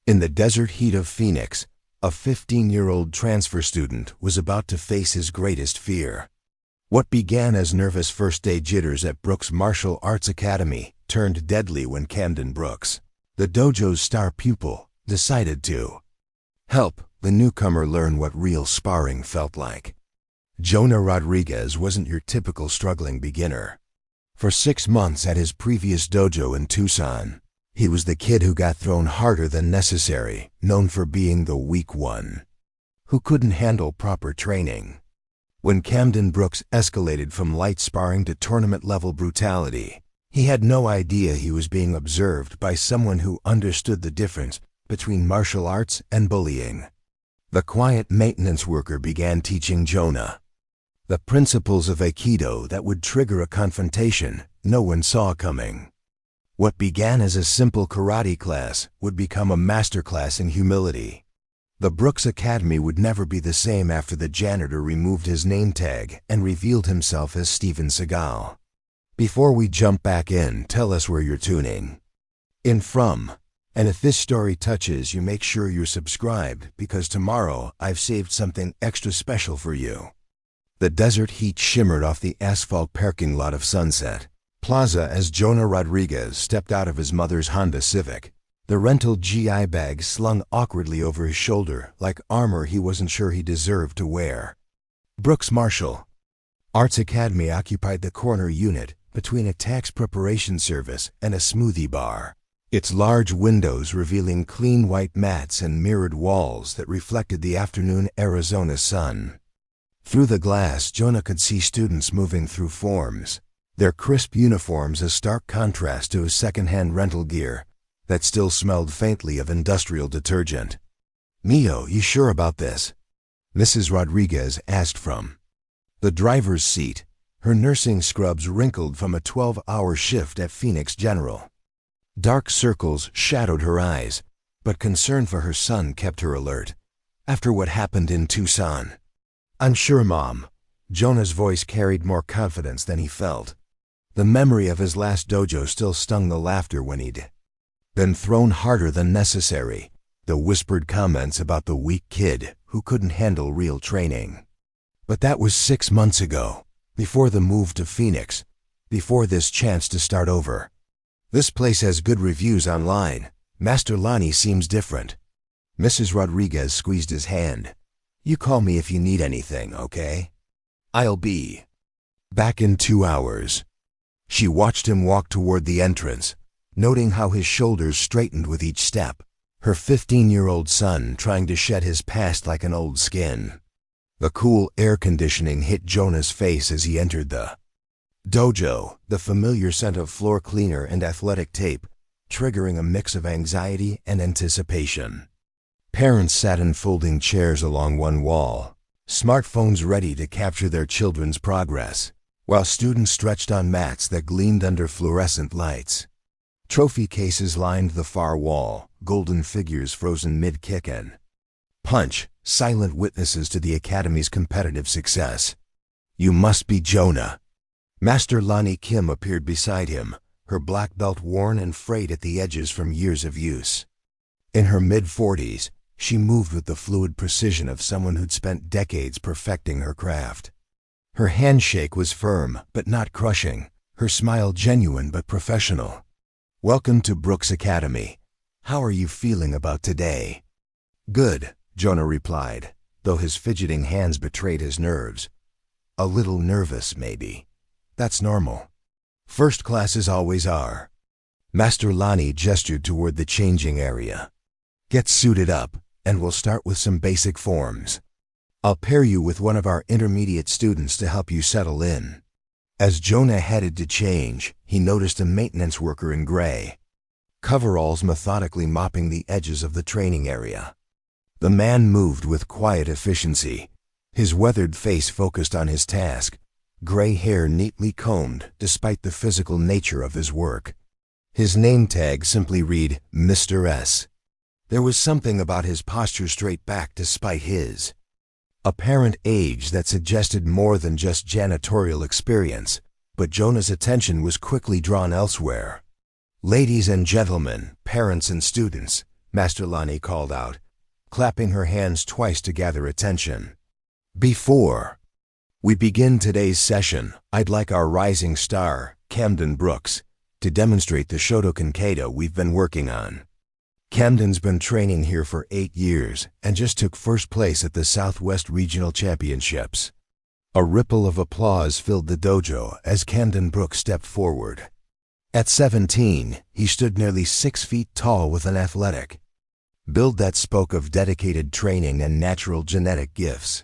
In the desert heat of Phoenix, a 15-year-old transfer student was about to face his greatest fear. What began as nervous first-day jitters at Brooks Martial Arts Academy turned deadly when Camden Brooks, the dojo's star pupil, decided to help the newcomer learn what real sparring felt like. Jonah Rodriguez wasn't your typical struggling beginner. For 6 months at his previous dojo in Tucson, he was the kid who got thrown harder than necessary, known for being the weak one, who couldn't handle proper training. When Camden Brooks escalated from light sparring to tournament-level brutality, he had no idea he was being observed by someone who understood the difference between martial arts and bullying. The quiet maintenance worker began teaching Jonah the principles of aikido that would trigger a confrontation no one saw coming. What began as a simple karate class would become a masterclass in humility. The Brooks Academy would never be the same after the janitor removed his name tag and revealed himself as Seagal. Before we jump back in, tell us where you're tuning in from. And if this story touches you, make sure you're subscribed, because tomorrow I've saved something extra special for you. The desert heat shimmered off the asphalt parking lot of Sunset Plaza as Jonah Rodriguez stepped out of his mother's Honda Civic, the rental GI bag slung awkwardly over his shoulder like armor he wasn't sure he deserved to wear. Brooks Martial Arts Academy occupied the corner unit between a tax preparation service and a smoothie bar, its large windows revealing clean white mats and mirrored walls that reflected the afternoon Arizona sun. Through the glass, Jonah could see students moving through forms, their crisp uniforms a stark contrast to his second-hand rental gear that still smelled faintly of industrial detergent. "Mio, you sure about this?" Mrs. Rodriguez asked from the driver's seat, her nursing scrubs wrinkled from a 12-hour shift at Phoenix General. Dark circles shadowed her eyes, but concern for her son kept her alert. After what happened in Tucson, "I'm sure, Mom." Jonah's voice carried more confidence than he felt. The memory of his last dojo still stung the laughter when he'd been thrown harder than necessary, the whispered comments about the weak kid who couldn't handle real training. But that was 6 months ago, before the move to Phoenix, before this chance to start over. "This place has good reviews online. Master Lonnie seems different." Mrs. Rodriguez squeezed his hand. "You call me if you need anything, okay? I'll be back in 2 hours." She watched him walk toward the entrance, noting how his shoulders straightened with each step, her 15-year-old son trying to shed his past like an old skin. The cool air conditioning hit Jonah's face as he entered the dojo, the familiar scent of floor cleaner and athletic tape, triggering a mix of anxiety and anticipation. Parents sat in folding chairs along one wall, smartphones ready to capture their children's progress, while students stretched on mats that gleamed under fluorescent lights. Trophy cases lined the far wall, golden figures frozen mid-kick and punch, silent witnesses to the Academy's competitive success. "You must be Jonah." Master Lonnie Kim appeared beside him, her black belt worn and frayed at the edges from years of use. In her mid-40s, she moved with the fluid precision of someone who'd spent decades perfecting her craft. Her handshake was firm but not crushing, her smile genuine but professional. "Welcome to Brooks Academy. How are you feeling about today?" "Good," Jonah replied, though his fidgeting hands betrayed his nerves. "A little nervous, maybe. That's normal. First classes always are." Master Lonnie gestured toward the changing area. "Get suited up, and we'll start with some basic forms. I'll pair you with one of our intermediate students to help you settle in." As Jonah headed to change, he noticed a maintenance worker in gray coveralls methodically mopping the edges of the training area. The man moved with quiet efficiency, his weathered face focused on his task, gray hair neatly combed despite the physical nature of his work. His name tag simply read Mr. S. There was something about his posture straight back despite his apparent age that suggested more than just janitorial experience, but Jonah's attention was quickly drawn elsewhere. "Ladies and gentlemen, parents and students, Master Lonnie called out, clapping her hands twice to gather attention. Before we begin today's session, I'd like our rising star, Camden Brooks, to demonstrate the Shotokan Kado we've been working on. Camden's been training here for 8 years and just took first place at the Southwest Regional Championships. A ripple of applause filled the dojo as Camden Brooks stepped forward. At 17, he stood nearly 6 feet tall with an athletic build that spoke of dedicated training and natural genetic gifts.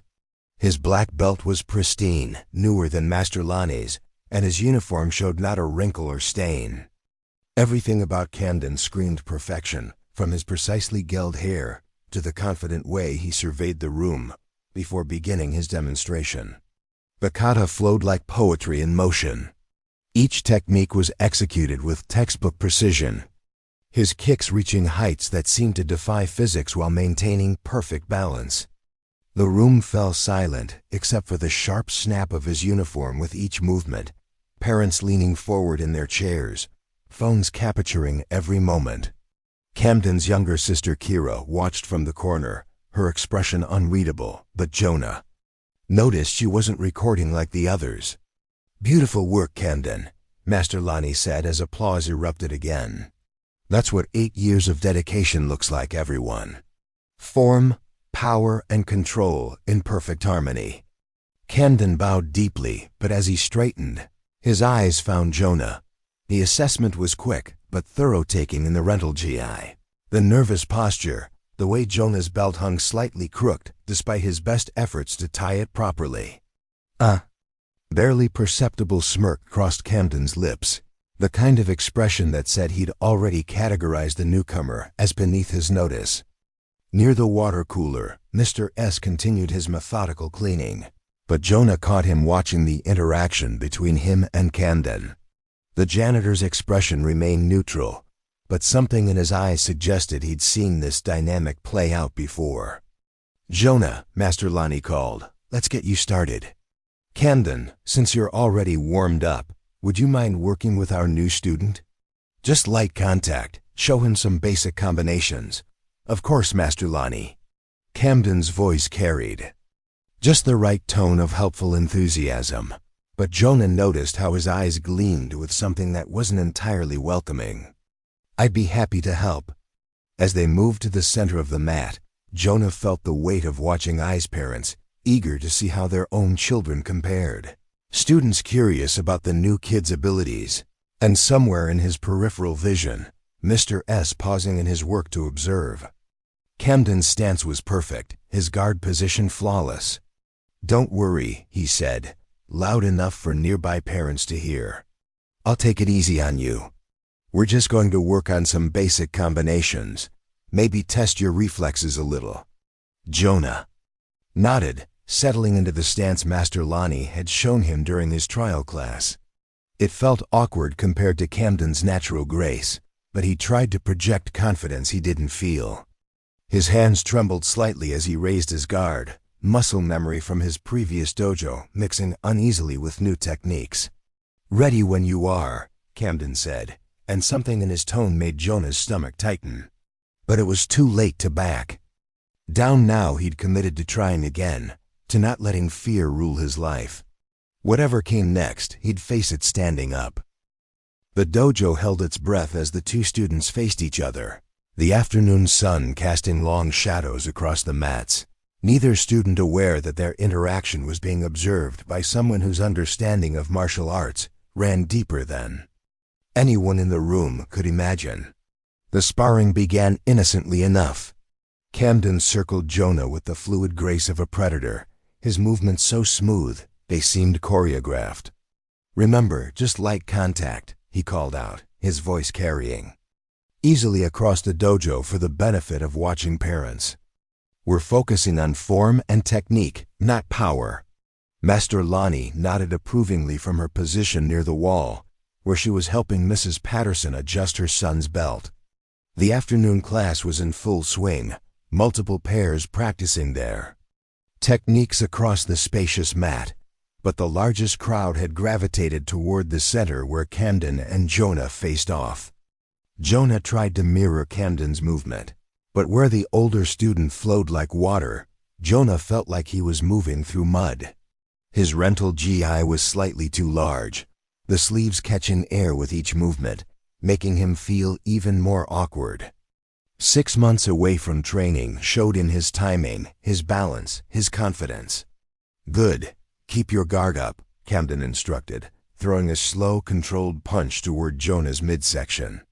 His black belt was pristine, newer than Master Lonnie's, and his uniform showed not a wrinkle or stain. Everything about Camden screamed perfection, from his precisely gelled hair to the confident way he surveyed the room before beginning his demonstration. The kata flowed like poetry in motion. Each technique was executed with textbook precision, his kicks reaching heights that seemed to defy physics while maintaining perfect balance. The room fell silent except for the sharp snap of his uniform with each movement, parents leaning forward in their chairs, phones capturing every moment. Camden's younger sister Kira watched from the corner, her expression unreadable, but Jonah noticed she wasn't recording like the others. "Beautiful work, Camden," Master Lonnie said as applause erupted again. "That's what 8 years of dedication looks like, everyone. Form, power, and control in perfect harmony." Camden bowed deeply, but as he straightened, his eyes found Jonah. The assessment was quick, but thorough-taking in the rental GI. The nervous posture, the way Jonah's belt hung slightly crooked despite his best efforts to tie it properly. Barely perceptible smirk crossed Camden's lips, the kind of expression that said he'd already categorized the newcomer as beneath his notice. Near the water cooler, Mr. S continued his methodical cleaning, but Jonah caught him watching the interaction between him and Camden. The janitor's expression remained neutral, but something in his eyes suggested he'd seen this dynamic play out before. "Jonah," Master Lonnie called, "let's get you started. Camden, since you're already warmed up, would you mind working with our new student? Just light contact, show him some basic combinations." "Of course, Master Lonnie." Camden's voice carried just the right tone of helpful enthusiasm, but Jonah noticed how his eyes gleamed with something that wasn't entirely welcoming. "I'd be happy to help." As they moved to the center of the mat, Jonah felt the weight of watching eyes parents, eager to see how their own children compared. Students curious about the new kid's abilities, and somewhere in his peripheral vision, Mr. S pausing in his work to observe. Camden's stance was perfect, his guard position flawless. "Don't worry," he said, loud enough for nearby parents to hear. "I'll take it easy on you. We're just going to work on some basic combinations, maybe test your reflexes a little." Jonah nodded, settling into the stance Master Lonnie had shown him during his trial class. It felt awkward compared to Camden's natural grace, but he tried to project confidence he didn't feel. His hands trembled slightly as he raised his guard, muscle memory from his previous dojo mixing uneasily with new techniques. "Ready when you are," Camden said, and something in his tone made Jonah's stomach tighten. But it was too late to back down now. He'd committed to trying again, to not letting fear rule his life. Whatever came next, he'd face it standing up. The dojo held its breath as the two students faced each other, the afternoon sun casting long shadows across the mats, neither student aware that their interaction was being observed by someone whose understanding of martial arts ran deeper than anyone in the room could imagine. The sparring began innocently enough. Camden circled Jonah with the fluid grace of a predator, his movements so smooth they seemed choreographed. "Remember, just light contact," he called out, his voice carrying easily across the dojo for the benefit of watching parents. "We're focusing on form and technique, not power." Master Lonnie nodded approvingly from her position near the wall, where she was helping Mrs. Patterson adjust her son's belt. The afternoon class was in full swing, multiple pairs practicing there. Techniques across the spacious mat, but the largest crowd had gravitated toward the center where Camden and Jonah faced off. Jonah tried to mirror Camden's movement, But where the older student flowed like water, Jonah felt like he was moving through mud. His rental GI was slightly too large, the sleeves catching air with each movement, making him feel even more awkward. 6 months away from training showed in his timing, his balance, his confidence. "Good. Keep your guard up," Camden instructed, throwing a slow, controlled punch toward Jonah's midsection.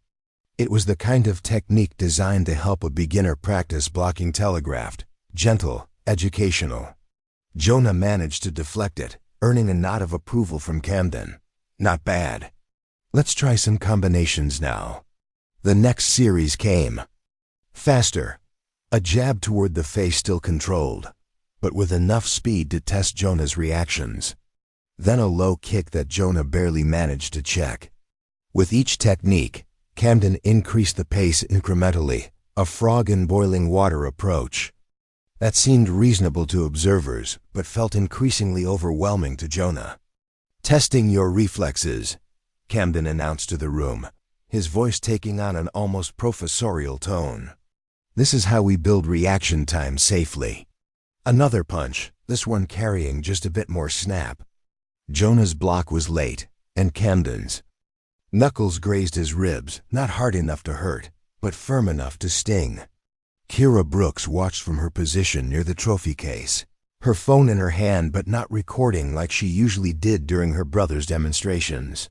It was the kind of technique designed to help a beginner practice blocking telegraphed, gentle, educational. Jonah managed to deflect it, earning a nod of approval from Camden. "Not bad. Let's try some combinations now." The next series came. Faster. A jab toward the face still controlled, but with enough speed to test Jonah's reactions. Then a low kick that Jonah barely managed to check. With each technique, Camden increased the pace incrementally, a frog in boiling water approach. That seemed reasonable to observers, but felt increasingly overwhelming to Jonah. "Testing your reflexes," Camden announced to the room, his voice taking on an almost professorial tone. "This is how we build reaction time safely." Another punch, this one carrying just a bit more snap. Jonah's block was late, and Camden's. Knuckles grazed his ribs, not hard enough to hurt, but firm enough to sting. Kira Brooks watched from her position near the trophy case, her phone in her hand but not recording like she usually did during her brother's demonstrations.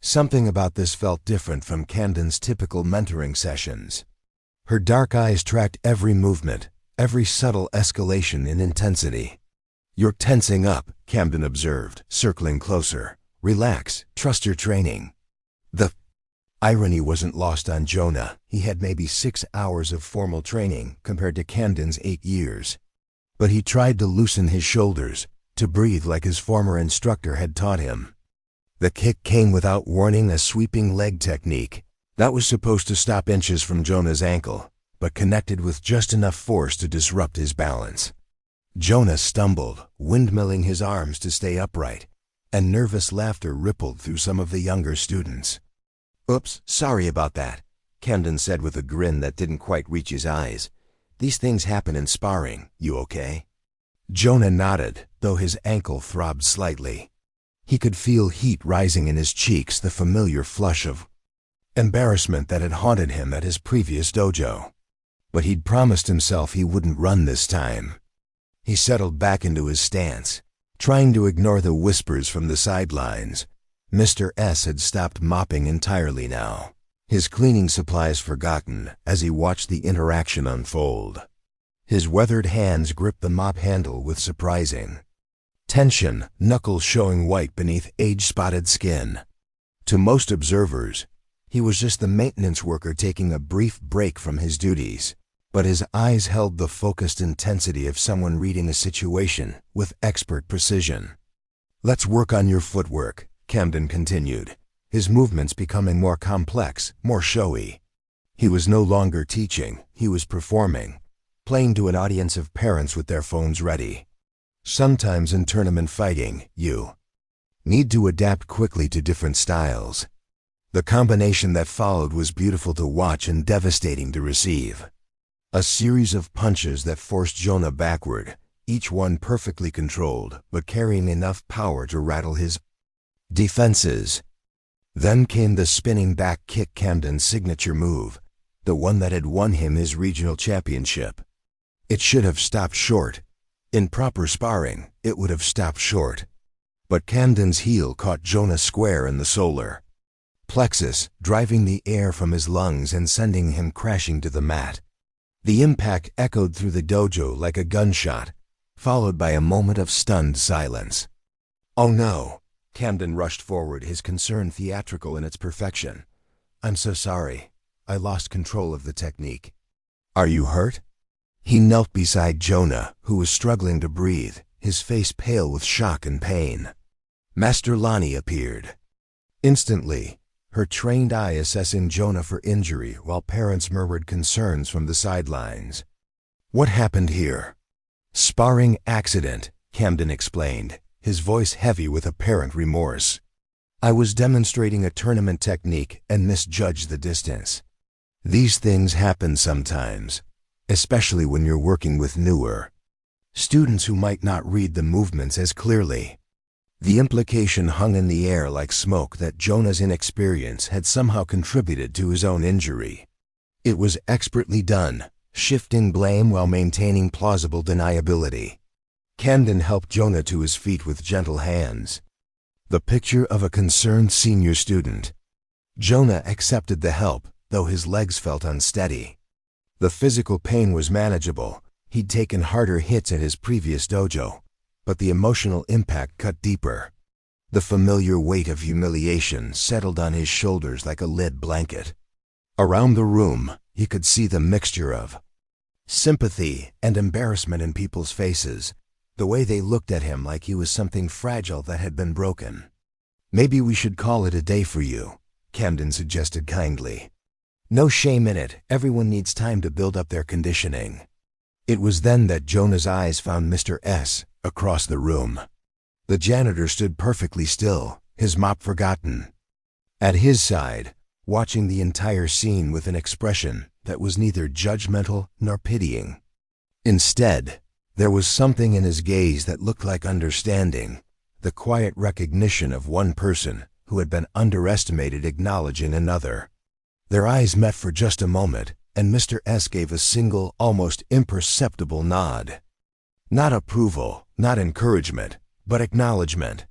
Something about this felt different from Camden's typical mentoring sessions. Her dark eyes tracked every movement, every subtle escalation in intensity. "You're tensing up," Camden observed, circling closer. "Relax, trust your training." The irony wasn't lost on Jonah. He had maybe 6 hours of formal training compared to Camden's 8 years. But he tried to loosen his shoulders, to breathe like his former instructor had taught him. The kick came without warning, a sweeping leg technique. That was supposed to stop inches from Jonah's ankle, but connected with just enough force to disrupt his balance. Jonah stumbled, windmilling his arms to stay upright, and nervous laughter rippled through some of the younger students. "Oops, sorry about that," Camden said with a grin that didn't quite reach his eyes. "These things happen in sparring. You okay?" Jonah nodded, though his ankle throbbed slightly. He could feel heat rising in his cheeks, the familiar flush of embarrassment that had haunted him at his previous dojo. But he'd promised himself he wouldn't run this time. He settled back into his stance, trying to ignore the whispers from the sidelines. Mr. S had stopped mopping entirely now, his cleaning supplies forgotten as he watched the interaction unfold. His weathered hands gripped the mop handle with surprising tension, knuckles showing white beneath age-spotted skin. To most observers, he was just the maintenance worker taking a brief break from his duties, but his eyes held the focused intensity of someone reading a situation with expert precision. "Let's work on your footwork," Camden continued, his movements becoming more complex, more showy. He was no longer teaching, he was performing, playing to an audience of parents with their phones ready. Sometimes in tournament fighting, you need to adapt quickly to different styles. The combination that followed was beautiful to watch and devastating to receive. A series of punches that forced Jonah backward, each one perfectly controlled, but carrying enough power to rattle his defenses. Then came the spinning back kick, Camden's signature move, the one that had won him his regional championship. It should have stopped short. In proper sparring, it would have stopped short. But Camden's heel caught Jonah square in the solar plexus, driving the air from his lungs and sending him crashing to the mat. The impact echoed through the dojo like a gunshot, followed by a moment of stunned silence. "Oh no!" Camden rushed forward, his concern theatrical in its perfection. "I'm so sorry. I lost control of the technique." "Are you hurt?" He knelt beside Jonah, who was struggling to breathe, his face pale with shock and pain. Master Lonnie appeared. Instantly, her trained eye assessing Jonah for injury while parents murmured concerns from the sidelines. "What happened here?" "Sparring accident," Camden explained, his voice heavy with apparent remorse. "I was demonstrating a tournament technique and misjudged the distance. These things happen sometimes. especially when you're working with newer students who might not read the movements as clearly. The implication hung in the air like smoke that Jonah's inexperience had somehow contributed to his own injury. It was expertly done, shifting blame while maintaining plausible deniability. Camden helped Jonah to his feet with gentle hands, the picture of a concerned senior student. Jonah accepted the help, though his legs felt unsteady. The physical pain was manageable. He'd taken harder hits at his previous dojo, but the emotional impact cut deeper. The familiar weight of humiliation settled on his shoulders like a lead blanket. Around the room, he could see the mixture of sympathy and embarrassment in people's faces, the way they looked at him like he was something fragile that had been broken. "Maybe we should call it a day for you," Camden suggested kindly. "No shame in it. Everyone needs time to build up their conditioning." It was then that Jonah's eyes found Mr. S. across the room. The janitor stood perfectly still, his mop forgotten. At his side, watching the entire scene with an expression that was neither judgmental nor pitying. Instead, there was something in his gaze that looked like understanding, the quiet recognition of one person who had been underestimated acknowledging another. Their eyes met for just a moment, and Mr. S. gave a single, almost imperceptible nod. Not approval, not encouragement, but acknowledgement.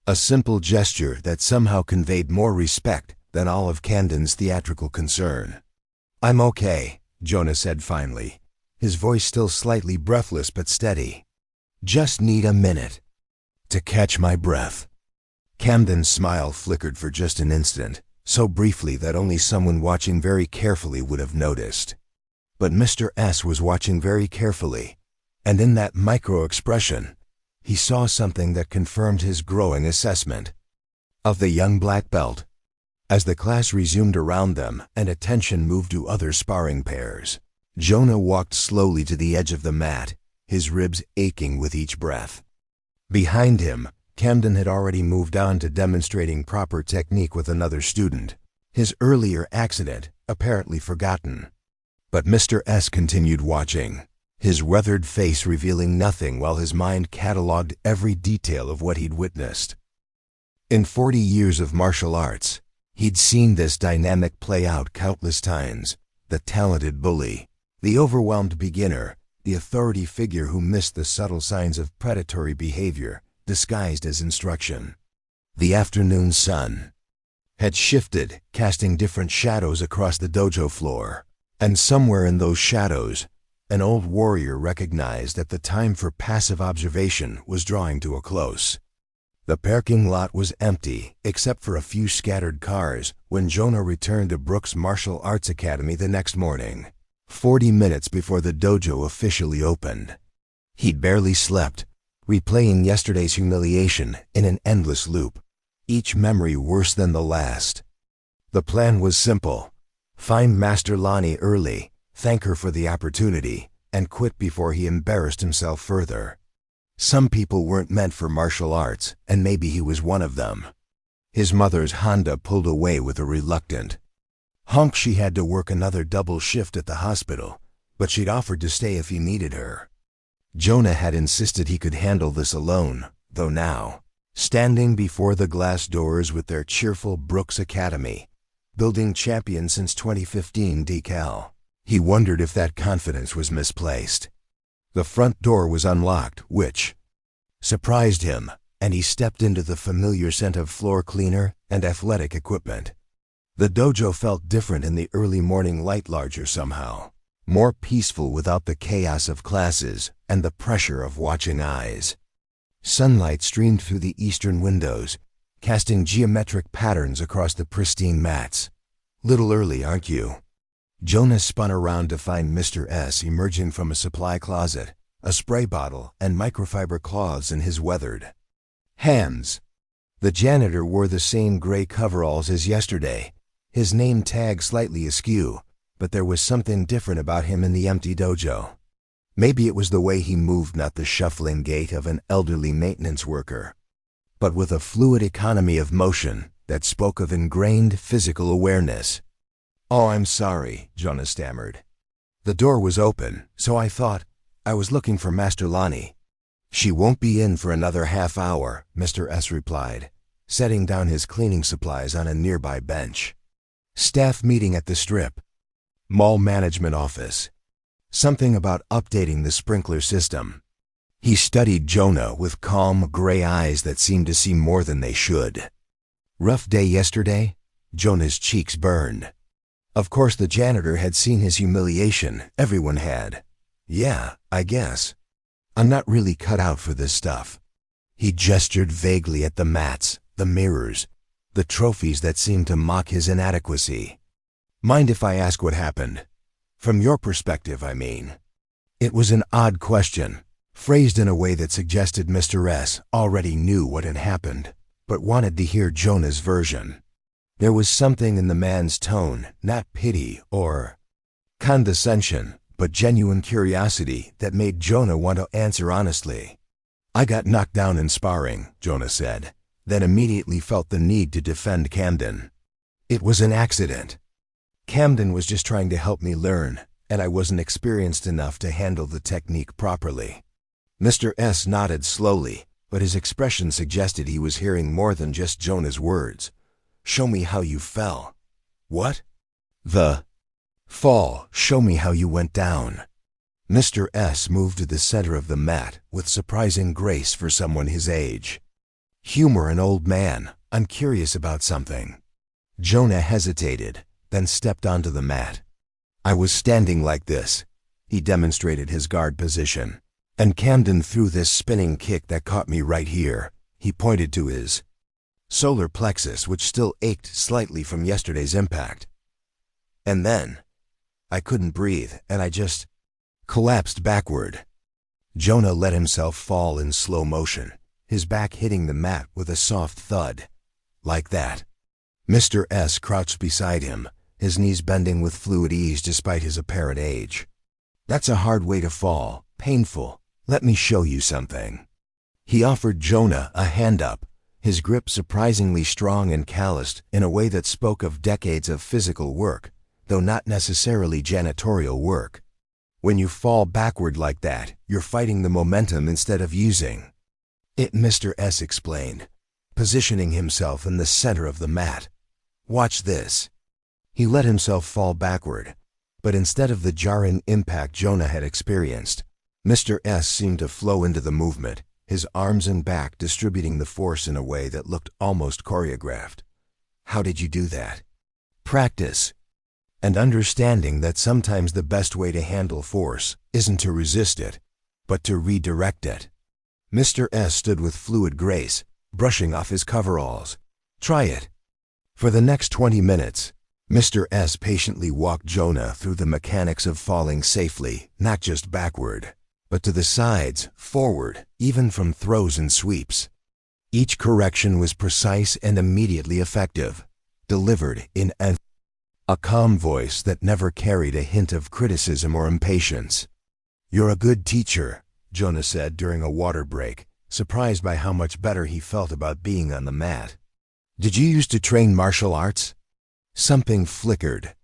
A simple gesture that somehow conveyed more respect than all of Camden's theatrical concern. "I'm okay," Jonah said finally, his voice still slightly breathless but steady. "Just need a minute to catch my breath." Camden's smile flickered for just an instant, so briefly that only someone watching very carefully would have noticed. But Mr. S. was watching very carefully, and in that micro-expression, he saw something that confirmed his growing assessment of the young black belt. As the class resumed around them and attention moved to other sparring pairs, Jonah walked slowly to the edge of the mat, his ribs aching with each breath. Behind him, Camden had already moved on to demonstrating proper technique with another student, his earlier accident apparently forgotten. But Mr. S. continued watching, his weathered face revealing nothing while his mind cataloged every detail of what he'd witnessed. In 40 years of martial arts, he'd seen this dynamic play out countless times: the talented bully, the overwhelmed beginner, the authority figure who missed the subtle signs of predatory behavior disguised as instruction. The afternoon sun had shifted, casting different shadows across the dojo floor, and somewhere in those shadows, an old warrior recognized that the time for passive observation was drawing to a close. The parking lot was empty, except for a few scattered cars, when Jonah returned to Brooks Martial Arts Academy the next morning, 40 minutes before the dojo officially opened. He'd barely slept, replaying yesterday's humiliation in an endless loop, each memory worse than the last. The plan was simple: find Master Lonnie early, thank her for the opportunity, and quit before he embarrassed himself further. Some people weren't meant for martial arts, and maybe he was one of them. His mother's Honda pulled away with a reluctant honk. She had to work another double shift at the hospital, but she'd offered to stay if he needed her. Jonah had insisted he could handle this alone, though now, standing before the glass doors with their cheerful Brooks Academy, building champion since 2015 decal, he wondered if that confidence was misplaced. The front door was unlocked, which surprised him, and he stepped into the familiar scent of floor cleaner and athletic equipment. The dojo felt different in the early morning light, larger somehow, more peaceful without the chaos of classes and the pressure of watching eyes. Sunlight streamed through the eastern windows, casting geometric patterns across the pristine mats. "Little early, aren't you?" Jonah spun around to find Mr. S. emerging from a supply closet, a spray bottle and microfiber cloths in his weathered hands. The janitor wore the same gray coveralls as yesterday, his name tag slightly askew, but there was something different about him in the empty dojo. Maybe it was the way he moved, not the shuffling gait of an elderly maintenance worker, but with a fluid economy of motion that spoke of ingrained physical awareness. "Oh, I'm sorry," Jonah stammered. The door was open, so I thought I was looking for Master Lonnie. She won't be in for another half hour, Mr. S replied, setting down his cleaning supplies on a nearby bench. Staff meeting at the Strip Mall management office. Something about updating the sprinkler system. He studied Jonah with calm, gray eyes that seemed to see more than they should. Rough day yesterday? Jonah's cheeks burned. Of course the janitor had seen his humiliation. Everyone had. Yeah, I guess. I'm not really cut out for this stuff. He gestured vaguely at the mats, the mirrors, the trophies that seemed to mock his inadequacy. Mind if I ask what happened? From your perspective, I mean. It was an odd question, phrased in a way that suggested Mr. S already knew what had happened, but wanted to hear Jonah's version. There was something in the man's tone, not pity or condescension, but genuine curiosity that made Jonah want to answer honestly. I got knocked down in sparring, Jonah said, then immediately felt the need to defend Camden. It was an accident. Camden was just trying to help me learn, and I wasn't experienced enough to handle the technique properly. Mr. S nodded slowly, but his expression suggested he was hearing more than just Jonah's words. Show me how you fell. What? The fall. Show me how you went down. Mr. S moved to the center of the mat with surprising grace for someone his age. Humor an old man. I'm curious about something. Jonah hesitated, then stepped onto the mat. I was standing like this. He demonstrated his guard position. And Camden threw this spinning kick that caught me right here. He pointed to his solar plexus, which still ached slightly from yesterday's impact. And then, I couldn't breathe, and I just collapsed backward. Jonah let himself fall in slow motion, his back hitting the mat with a soft thud. Like that. Mr. S crouched beside him, his knees bending with fluid ease despite his apparent age. That's a hard way to fall, painful. Let me show you something. He offered Jonah a hand up, his grip surprisingly strong and calloused in a way that spoke of decades of physical work, though not necessarily janitorial work. When you fall backward like that, you're fighting the momentum instead of using it, Mr. S explained, positioning himself in the center of the mat. Watch this. He let himself fall backward, but instead of the jarring impact Jonah had experienced, Mr. S seemed to flow into the movement, his arms and back distributing the force in a way that looked almost choreographed. How did you do that? Practice. And understanding that sometimes the best way to handle force isn't to resist it, but to redirect it. Mr. S stood with fluid grace, brushing off his coveralls. Try it. For the next 20 minutes, Mr. S patiently walked Jonah through the mechanics of falling safely, not just backward, but to the sides, forward, even from throws and sweeps. Each correction was precise and immediately effective, delivered in a calm voice that never carried a hint of criticism or impatience. You're a good teacher, Jonah said during a water break, surprised by how much better he felt about being on the mat. Did you used to train martial arts? Something flickered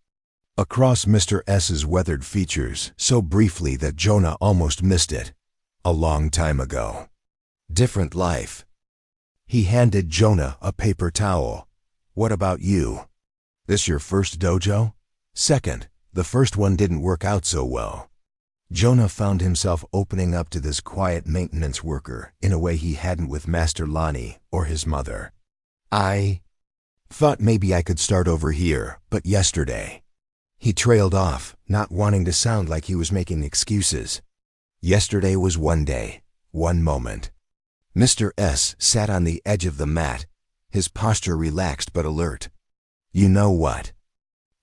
across Mr. S's weathered features so briefly that Jonah almost missed it. A long time ago. Different life. He handed Jonah a paper towel. What about you? This your first dojo? Second, the first one didn't work out so well. Jonah found himself opening up to this quiet maintenance worker in a way he hadn't with Master Lonnie or his mother. I thought maybe I could start over here, but yesterday. He trailed off, not wanting to sound like he was making excuses. Yesterday was one day, one moment. Mr. S sat on the edge of the mat, his posture relaxed but alert. You know what?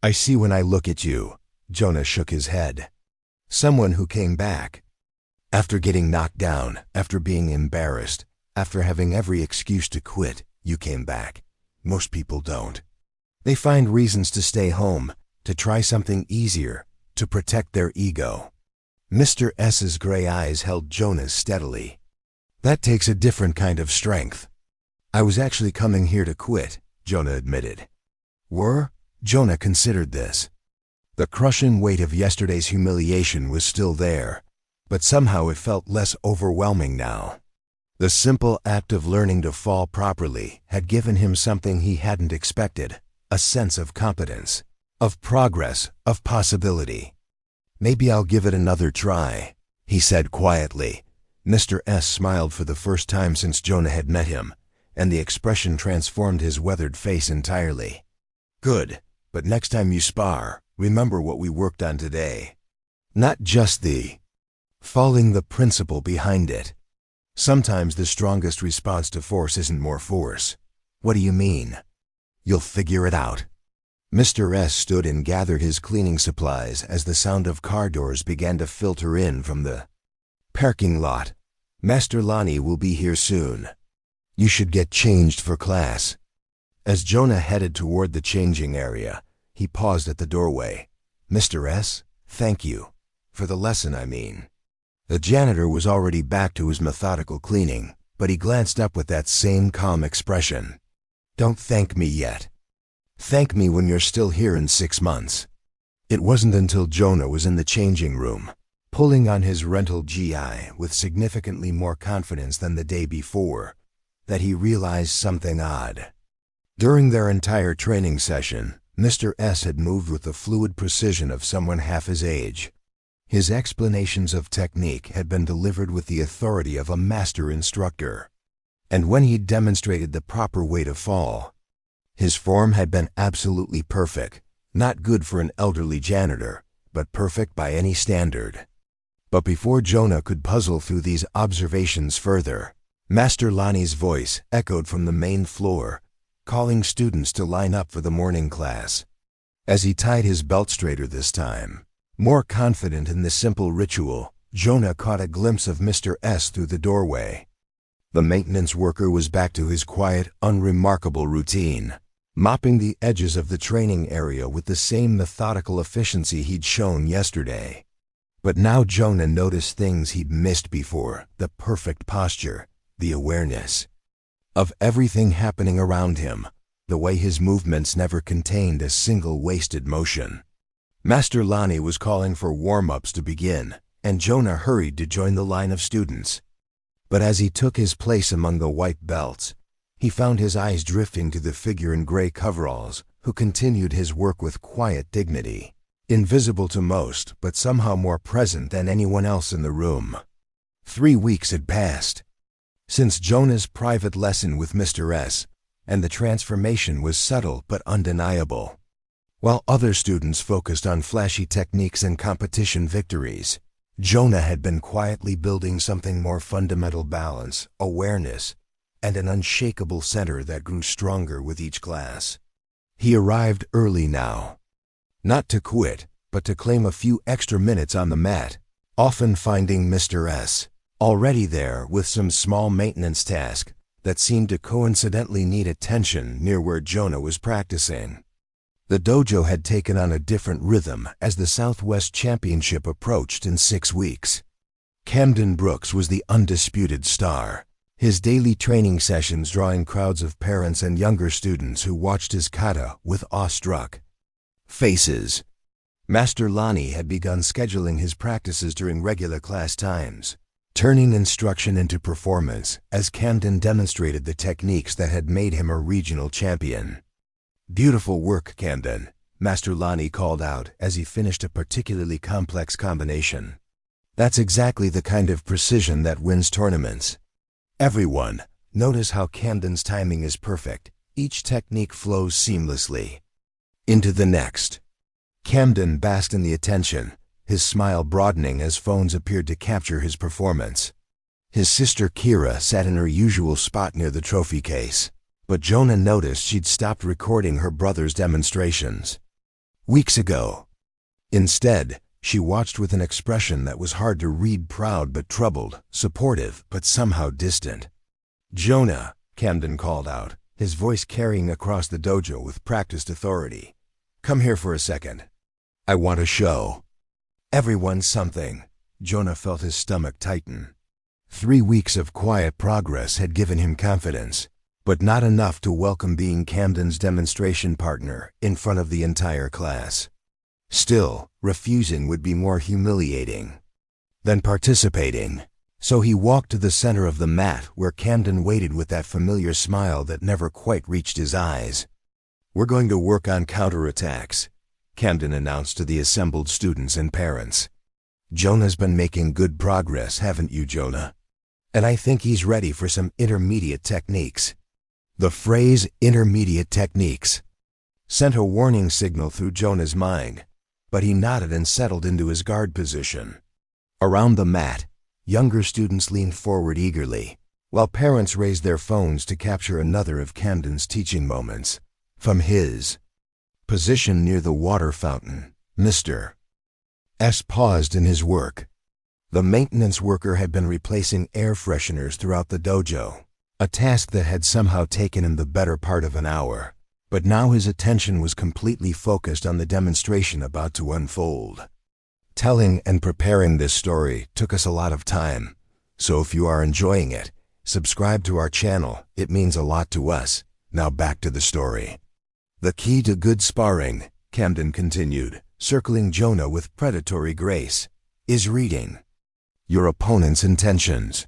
I see when I look at you. Jonah shook his head. Someone who came back. After getting knocked down, after being embarrassed, after having every excuse to quit, you came back. Most people don't. They find reasons to stay home, to try something easier, to protect their ego. Mr. S's gray eyes held Jonah's steadily. That takes a different kind of strength. I was actually coming here to quit, Jonah admitted. Were? Jonah considered this. The crushing weight of yesterday's humiliation was still there, but somehow it felt less overwhelming now. The simple act of learning to fall properly had given him something he hadn't expected, a sense of competence, of progress, of possibility. "Maybe I'll give it another try," he said quietly. Mr. S smiled for the first time since Jonah had met him, and the expression transformed his weathered face entirely. "Good, but next time you spar, remember what we worked on today. Not just the falling, the principle behind it. Sometimes the strongest response to force isn't more force." "What do you mean?" "You'll figure it out." Mr. S stood and gathered his cleaning supplies as the sound of car doors began to filter in from the parking lot. "Master Lonnie will be here soon. You should get changed for class." As Jonah headed toward the changing area, he paused at the doorway. "Mr. S, thank you. For the lesson, I mean." The janitor was already back to his methodical cleaning, but he glanced up with that same calm expression. "Don't thank me yet. Thank me when you're still here in 6 months." It wasn't until Jonah was in the changing room, pulling on his rental GI with significantly more confidence than the day before, that he realized something odd. During their entire training session, Mr. S had moved with the fluid precision of someone half his age. His explanations of technique had been delivered with the authority of a master instructor. And when he demonstrated the proper way to fall, his form had been absolutely perfect, not good for an elderly janitor, but perfect by any standard. But before Jonah could puzzle through these observations further, Master Lonnie's voice echoed from the main floor, calling students to line up for the morning class. As he tied his belt straighter this time, more confident in the simple ritual, Jonah caught a glimpse of Mr. S through the doorway. The maintenance worker was back to his quiet, unremarkable routine, mopping the edges of the training area with the same methodical efficiency he'd shown yesterday. But now Jonah noticed things he'd missed before: the perfect posture, the awareness of everything happening around him, the way his movements never contained a single wasted motion. Master Lonnie was calling for warm-ups to begin, and Jonah hurried to join the line of students. But as he took his place among the white belts, he found his eyes drifting to the figure in gray coveralls, who continued his work with quiet dignity, invisible to most, but somehow more present than anyone else in the room. 3 weeks had passed since Jonah's private lesson with Mr. S, and the transformation was subtle but undeniable. While other students focused on flashy techniques and competition victories, Jonah had been quietly building something more fundamental: balance, awareness, and an unshakable center that grew stronger with each class. He arrived early now, not to quit, but to claim a few extra minutes on the mat, often finding Mr. S already there with some small maintenance task that seemed to coincidentally need attention near where Jonah was practicing. The dojo had taken on a different rhythm as the Southwest Championship approached in 6 weeks. Camden Brooks was the undisputed star, his daily training sessions drawing crowds of parents and younger students who watched his kata with awestruck faces. Master Lonnie had begun scheduling his practices during regular class times, turning instruction into performance as Camden demonstrated the techniques that had made him a regional champion. "Beautiful work, Camden," Master Lonnie called out as he finished a particularly complex combination. "That's exactly the kind of precision that wins tournaments. Everyone, notice how Camden's timing is perfect. Each technique flows seamlessly into the next." Camden basked in the attention, his smile broadening as phones appeared to capture his performance. His sister Kira sat in her usual spot near the trophy case, but Jonah noticed she'd stopped recording her brother's demonstrations weeks ago. Instead, she watched with an expression that was hard to read: proud but troubled, supportive but somehow distant. "Jonah," Camden called out, his voice carrying across the dojo with practiced authority. "Come here for a second. I want to show everyone something." Jonah felt his stomach tighten. 3 weeks of quiet progress had given him confidence, but not enough to welcome being Camden's demonstration partner in front of the entire class. Still, refusing would be more humiliating than participating. So he walked to the center of the mat where Camden waited with that familiar smile that never quite reached his eyes. "We're going to work on counterattacks," Camden announced to the assembled students and parents. "Jonah's been making good progress, haven't you, Jonah? And I think he's ready for some intermediate techniques." The phrase "intermediate techniques" sent a warning signal through Jonah's mind, but he nodded and settled into his guard position. Around the mat, younger students leaned forward eagerly, while parents raised their phones to capture another of Camden's teaching moments. From his position near the water fountain, Mr. S paused in his work. The maintenance worker had been replacing air fresheners throughout the dojo, a task that had somehow taken him the better part of an hour. But now his attention was completely focused on the demonstration about to unfold. Telling and preparing this story took us a lot of time, so if you are enjoying it, subscribe to our channel. It means a lot to us. Now back to the story. "The key to good sparring," Camden continued, circling Jonah with predatory grace, "is reading your opponent's intentions.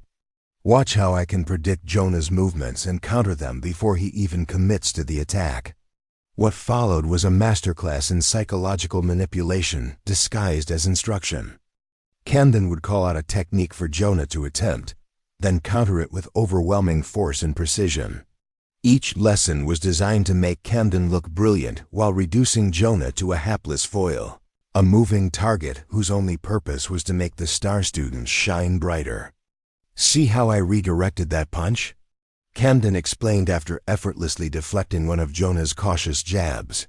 Watch how I can predict Jonah's movements and counter them before he even commits to the attack." What followed was a masterclass in psychological manipulation disguised as instruction. Camden would call out a technique for Jonah to attempt, then counter it with overwhelming force and precision. Each lesson was designed to make Camden look brilliant while reducing Jonah to a hapless foil, a moving target whose only purpose was to make the star students shine brighter. "See how I redirected that punch?" Camden explained after effortlessly deflecting one of Jonah's cautious jabs.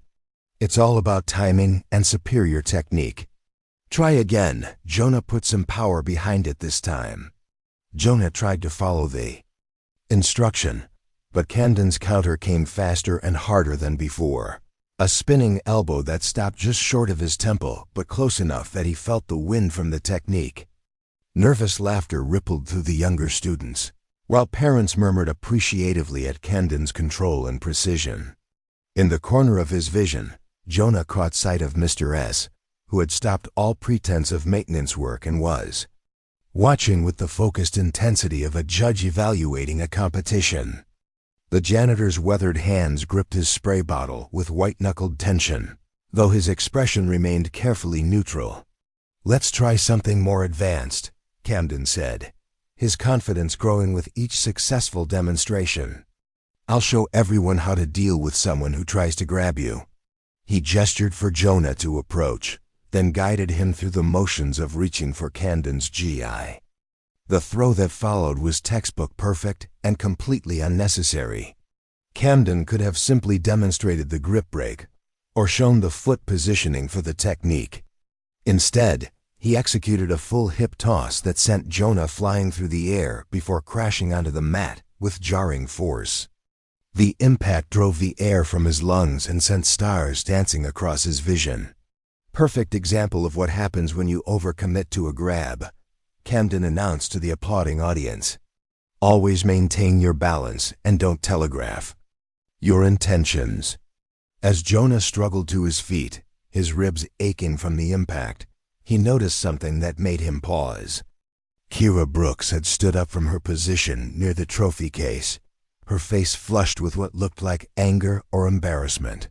"It's all about timing and superior technique. Try again." Jonah put some power behind it this time. Jonah tried to follow the instruction, but Camden's counter came faster and harder than before. A spinning elbow that stopped just short of his temple, but close enough that he felt the wind from the technique. Nervous laughter rippled through the younger students, while parents murmured appreciatively at Camden's control and precision. In the corner of his vision, Jonah caught sight of Mr. S, who had stopped all pretense of maintenance work and was watching with the focused intensity of a judge evaluating a competition. The janitor's weathered hands gripped his spray bottle with white-knuckled tension, though his expression remained carefully neutral. "Let's try something more advanced," Camden said, his confidence growing with each successful demonstration. "I'll show everyone how to deal with someone who tries to grab you." He gestured for Jonah to approach, then guided him through the motions of reaching for Camden's GI. The throw that followed was textbook perfect and completely unnecessary. Camden could have simply demonstrated the grip break or shown the foot positioning for the technique. Instead, he executed a full hip toss that sent Jonah flying through the air before crashing onto the mat with jarring force. The impact drove the air from his lungs and sent stars dancing across his vision. "Perfect example of what happens when you overcommit to a grab," Camden announced to the applauding audience. "Always maintain your balance and don't telegraph your intentions." As Jonah struggled to his feet, his ribs aching from the impact, he noticed something that made him pause. Kira Brooks had stood up from her position near the trophy case, her face flushed with what looked like anger or embarrassment.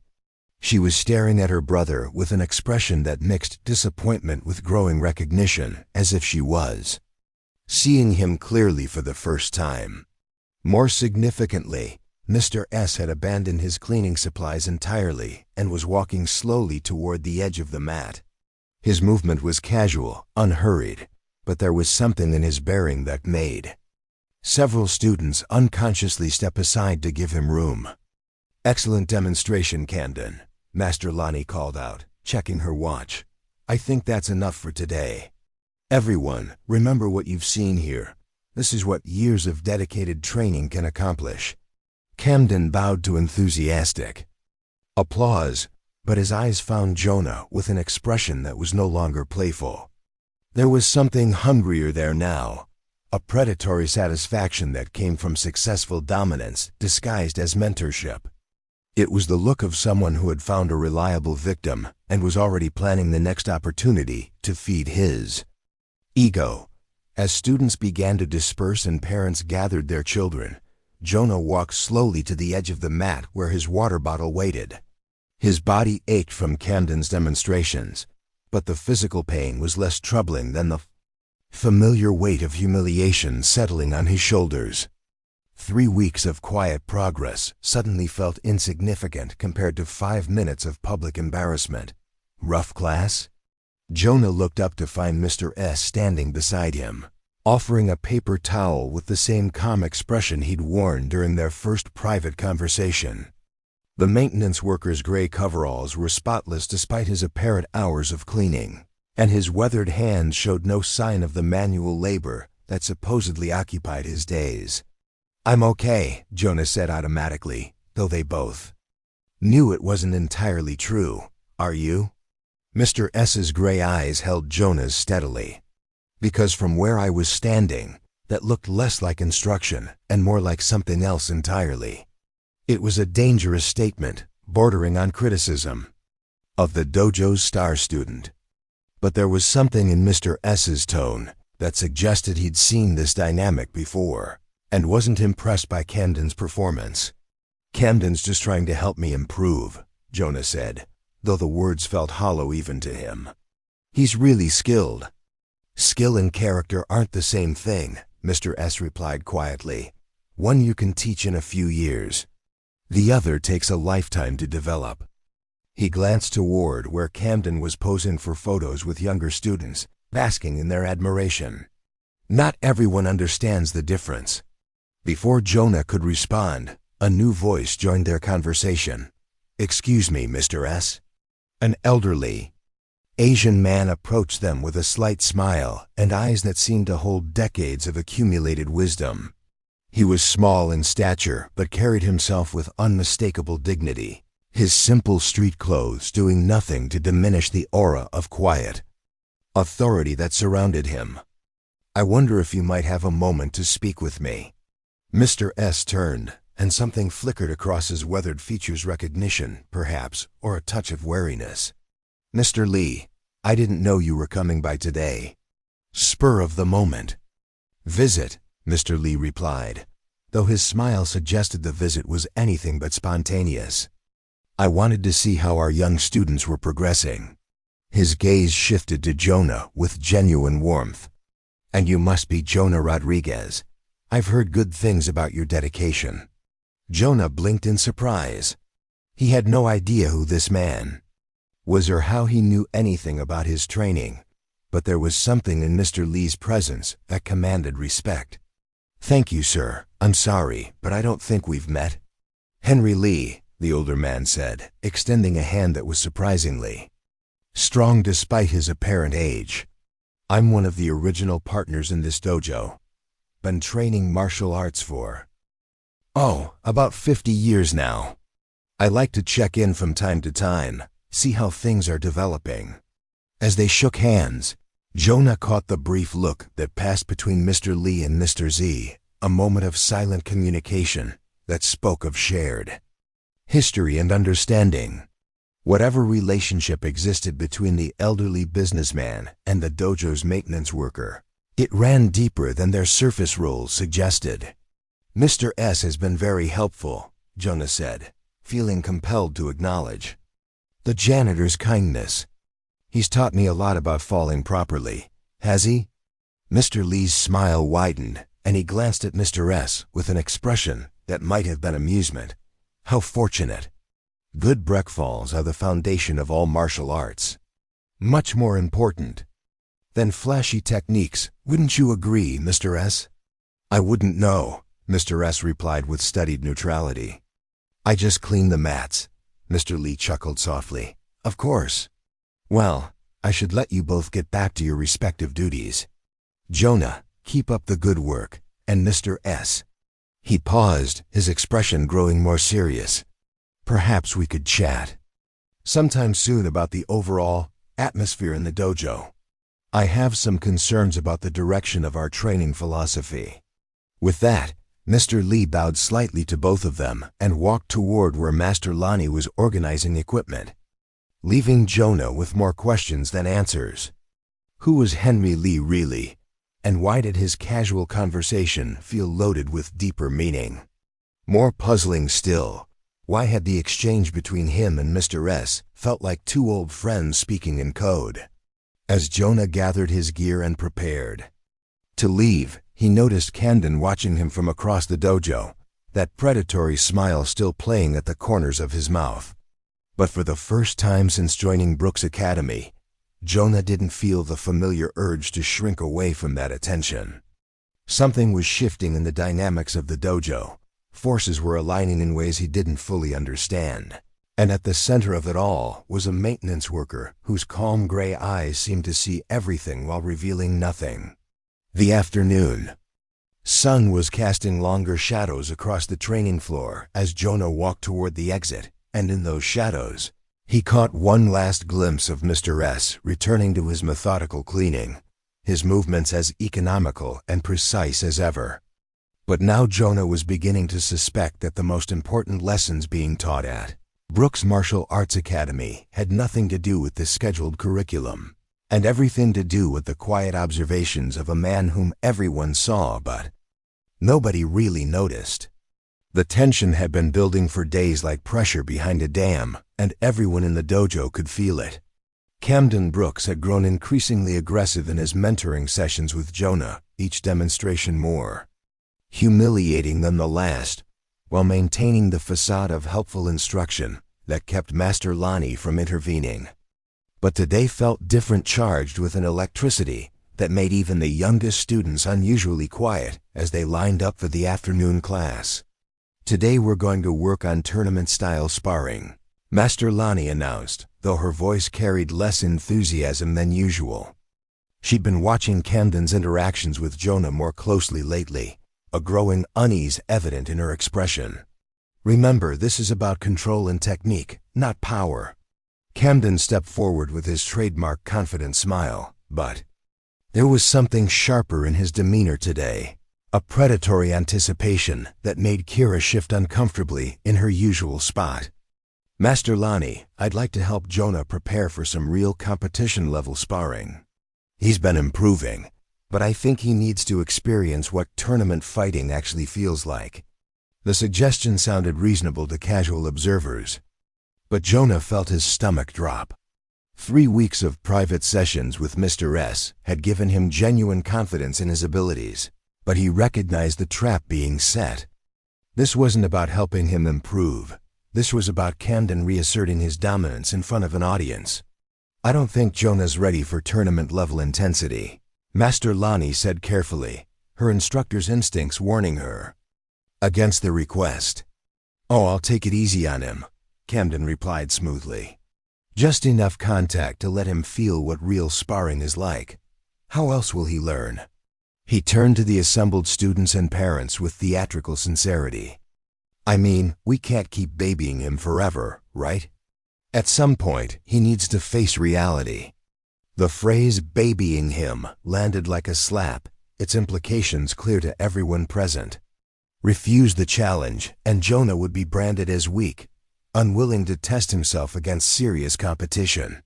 She was staring at her brother with an expression that mixed disappointment with growing recognition, as if she was seeing him clearly for the first time. More significantly, Mr. S had abandoned his cleaning supplies entirely and was walking slowly toward the edge of the mat. His movement was casual, unhurried, but there was something in his bearing that made several students unconsciously step aside to give him room. "Excellent demonstration, Camden," Master Lonnie called out, checking her watch. "I think that's enough for today. Everyone, remember what you've seen here. This is what years of dedicated training can accomplish." Camden bowed to enthusiastic applause, but his eyes found Jonah with an expression that was no longer playful. There was something hungrier there now, a predatory satisfaction that came from successful dominance disguised as mentorship. It was the look of someone who had found a reliable victim and was already planning the next opportunity to feed his ego. As students began to disperse and parents gathered their children, Jonah walked slowly to the edge of the mat where his water bottle waited. His body ached from Camden's demonstrations, but the physical pain was less troubling than the familiar weight of humiliation settling on his shoulders. 3 weeks of quiet progress suddenly felt insignificant compared to 5 minutes of public embarrassment. Rough class? Jonah looked up to find Mr. S standing beside him, offering a paper towel with the same calm expression he'd worn during their first private conversation. The maintenance worker's gray coveralls were spotless despite his apparent hours of cleaning, and his weathered hands showed no sign of the manual labor that supposedly occupied his days. "I'm okay," Jonah said automatically, though they both knew it wasn't entirely true. "Are you?" Mr. S's gray eyes held Jonah's steadily. "Because from where I was standing, that looked less like instruction and more like something else entirely." It was a dangerous statement, bordering on criticism of the dojo's star student. But there was something in Mr. S's tone that suggested he'd seen this dynamic before and wasn't impressed by Camden's performance. "Camden's just trying to help me improve," Jonah said, though the words felt hollow even to him. "He's really skilled." "Skill and character aren't the same thing," Mr. S replied quietly. "One you can teach in a few years. The other takes a lifetime to develop." He glanced toward where Camden was posing for photos with younger students, basking in their admiration. "Not everyone understands the difference." Before Jonah could respond, a new voice joined their conversation. "Excuse me, Mr. S." An elderly Asian man approached them with a slight smile and eyes that seemed to hold decades of accumulated wisdom. He was small in stature but carried himself with unmistakable dignity, his simple street clothes doing nothing to diminish the aura of quiet authority that surrounded him. "I wonder if you might have a moment to speak with me." Mr. S turned, and something flickered across his weathered features, recognition, perhaps, or a touch of wariness. "Mr. Lee, I didn't know you were coming by today." Spur of the moment. "Visit," Mr. Lee replied, though his smile suggested the visit was anything but spontaneous. "I wanted to see how our young students were progressing." His gaze shifted to Jonah with genuine warmth. "And you must be Jonah Rodriguez. I've heard good things about your dedication." Jonah blinked in surprise. He had no idea who this man was or how he knew anything about his training, but there was something in Mr. Lee's presence that commanded respect. "Thank you, sir. I'm sorry, but I don't think we've met." "Henry Lee," the older man said, extending a hand that was surprisingly strong despite his apparent age. "I'm one of the original partners in this dojo. Been training martial arts for, about 50 years now. I like to check in from time to time, see how things are developing." As they shook hands, Jonah caught the brief look that passed between Mr. Lee and Mr. Z, a moment of silent communication that spoke of shared history and understanding. Whatever relationship existed between the elderly businessman and the dojo's maintenance worker, it ran deeper than their surface roles suggested. "Mr. S has been very helpful," Jonah said, feeling compelled to acknowledge the janitor's kindness. "He's taught me a lot about falling properly, has he?" Mr. Lee's smile widened, and he glanced at Mr. S with an expression that might have been amusement. "How fortunate. Good breakfalls are the foundation of all martial arts. Much more important than flashy techniques, wouldn't you agree, Mr. S?" "I wouldn't know," Mr. S replied with studied neutrality. "I just clean the mats." Mr. Lee chuckled softly. "Of course. Well, I should let you both get back to your respective duties. Jonah, keep up the good work, and Mr. S." He paused, his expression growing more serious. "Perhaps we could chat sometime soon about the overall atmosphere in the dojo. I have some concerns about the direction of our training philosophy." With that, Mr. Lee bowed slightly to both of them and walked toward where Master Lonnie was organizing equipment, leaving Jonah with more questions than answers. Who was Henry Lee really? And why did his casual conversation feel loaded with deeper meaning? More puzzling still, why had the exchange between him and Mr. S felt like two old friends speaking in code? As Jonah gathered his gear and prepared to leave, he noticed Camden watching him from across the dojo, that predatory smile still playing at the corners of his mouth. But for the first time since joining Brooks Academy, Jonah didn't feel the familiar urge to shrink away from that attention. Something was shifting in the dynamics of the dojo. Forces were aligning in ways he didn't fully understand. And at the center of it all was a maintenance worker whose calm gray eyes seemed to see everything while revealing nothing. The afternoon sun was casting longer shadows across the training floor as Jonah walked toward the exit, and in those shadows, he caught one last glimpse of Mr. S returning to his methodical cleaning, his movements as economical and precise as ever. But now Jonah was beginning to suspect that the most important lessons being taught at Brooks Martial Arts Academy had nothing to do with the scheduled curriculum, and everything to do with the quiet observations of a man whom everyone saw but nobody really noticed. The tension had been building for days like pressure behind a dam, and everyone in the dojo could feel it. Camden Brooks had grown increasingly aggressive in his mentoring sessions with Jonah, each demonstration more humiliating than the last, while maintaining the facade of helpful instruction that kept Master Lonnie from intervening. But today felt different, charged with an electricity that made even the youngest students unusually quiet as they lined up for the afternoon class. "Today we're going to work on tournament-style sparring," Master Lonnie announced, though her voice carried less enthusiasm than usual. She'd been watching Camden's interactions with Jonah more closely lately, a growing unease evident in her expression. "Remember, this is about control and technique, not power." Camden stepped forward with his trademark confident smile, but there was something sharper in his demeanor today, a predatory anticipation that made Kira shift uncomfortably in her usual spot. "Master Lonnie, I'd like to help Jonah prepare for some real competition-level sparring. He's been improving, but I think he needs to experience what tournament fighting actually feels like." The suggestion sounded reasonable to casual observers, but Jonah felt his stomach drop. 3 weeks of private sessions with Mr. S had given him genuine confidence in his abilities, but he recognized the trap being set. This wasn't about helping him improve. This was about Camden reasserting his dominance in front of an audience. "I don't think Jonah's ready for tournament-level intensity," Master Lonnie said carefully, her instructor's instincts warning her against the request. "Oh, I'll take it easy on him," Camden replied smoothly. "Just enough contact to let him feel what real sparring is like. How else will he learn?" He turned to the assembled students and parents with theatrical sincerity. "I mean, we can't keep babying him forever, right? At some point, he needs to face reality." The phrase "babying him" landed like a slap, its implications clear to everyone present. Refuse the challenge, and Jonah would be branded as weak, unwilling to test himself against serious competition.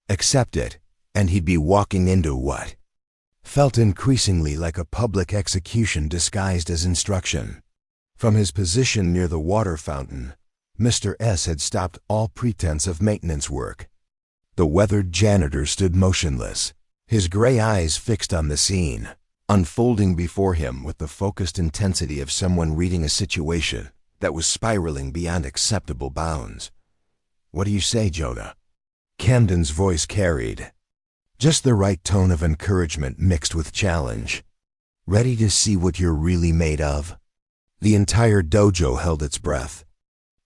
Accept it, and he'd be walking into what felt increasingly like a public execution disguised as instruction. From his position near the water fountain, Mr. S had stopped all pretense of maintenance work. The weathered janitor stood motionless, his gray eyes fixed on the scene, unfolding before him with the focused intensity of someone reading a situation that was spiraling beyond acceptable bounds. "What do you say, Jonah?" Camden's voice carried just the right tone of encouragement mixed with challenge. "Ready to see what you're really made of?" The entire dojo held its breath.